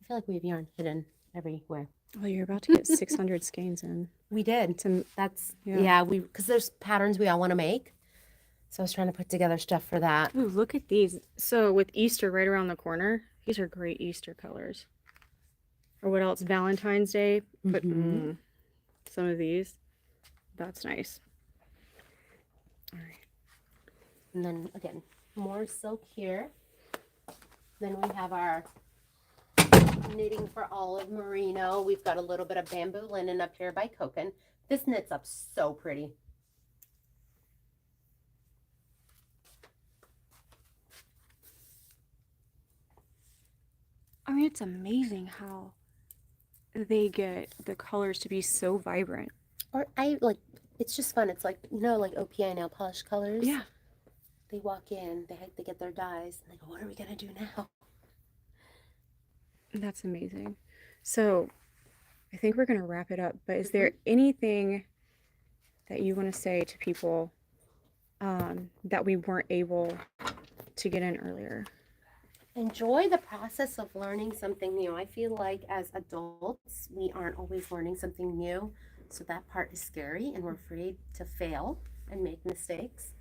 I feel like we have yarn hidden everywhere. Oh, you're about to get 600 skeins in. We did. That's Because there's patterns we all want to make. So I was trying to put together stuff for that. Ooh, look at these. So with Easter right around the corner, these are great Easter colors. Or what else? Valentine's Day. But some of these. That's nice. All right. And then again, more silk here. Then we have our knitting for olive merino. We've got a little bit of bamboo linen up here by Koken. This knits up so pretty. I mean, it's amazing how they get the colors to be so vibrant. Or it's just fun. It's like, like OPI nail polish colors. Yeah. They walk in, they get their dyes, and they go, what are we going to do now? That's amazing. So I think we're going to wrap it up. But is there anything that you want to say to people that we weren't able to get in earlier? Enjoy the process of learning something new. I feel like as adults, we aren't always learning something new. So that part is scary, and we're afraid to fail and make mistakes.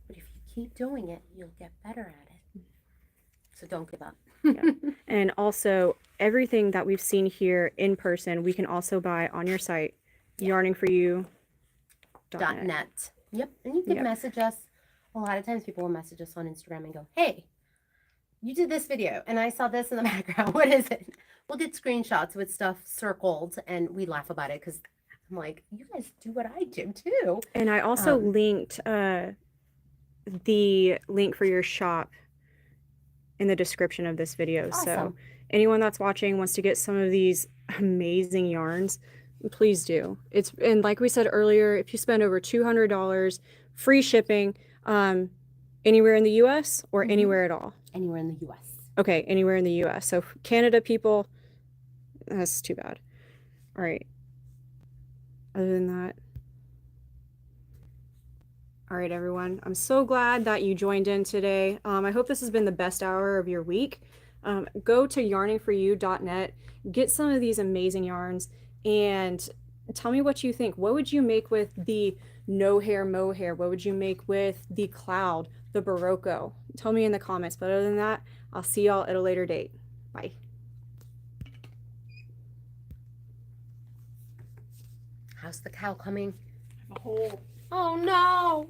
But if you keep doing it, you'll get better at it. So don't give up. And also, everything that we've seen here in person, we can also buy on your site, yarningforyou.net. .net. Yep. And you can Yep. message us. A lot of times people will message us on Instagram and go, hey, you did this video and I saw this in the background. What is it? We'll get screenshots with stuff circled and we laugh about it because I'm like, you guys do what I do too. And I also linked the link for your shop in the description of this video. So Awesome. anyone that's watching wants to get some of these amazing yarns, please do. And like we said earlier, if you spend over $200, free shipping, anywhere in the US or Mhm. anywhere at all. Anywhere in the US. Okay, anywhere in the US. So Canada people, that's too bad. All right. Other than that, all right, everyone. I'm so glad that you joined in today. I hope this has been the best hour of your week. Go to yarningforyou.net, get some of these amazing yarns, and tell me what you think. What would you make with the no hair mohair? What would you make with the cloud, the Barocco? Tell me in the comments. But other than that, I'll see y'all at a later date. Bye. How's the cow coming? A whole Oh no.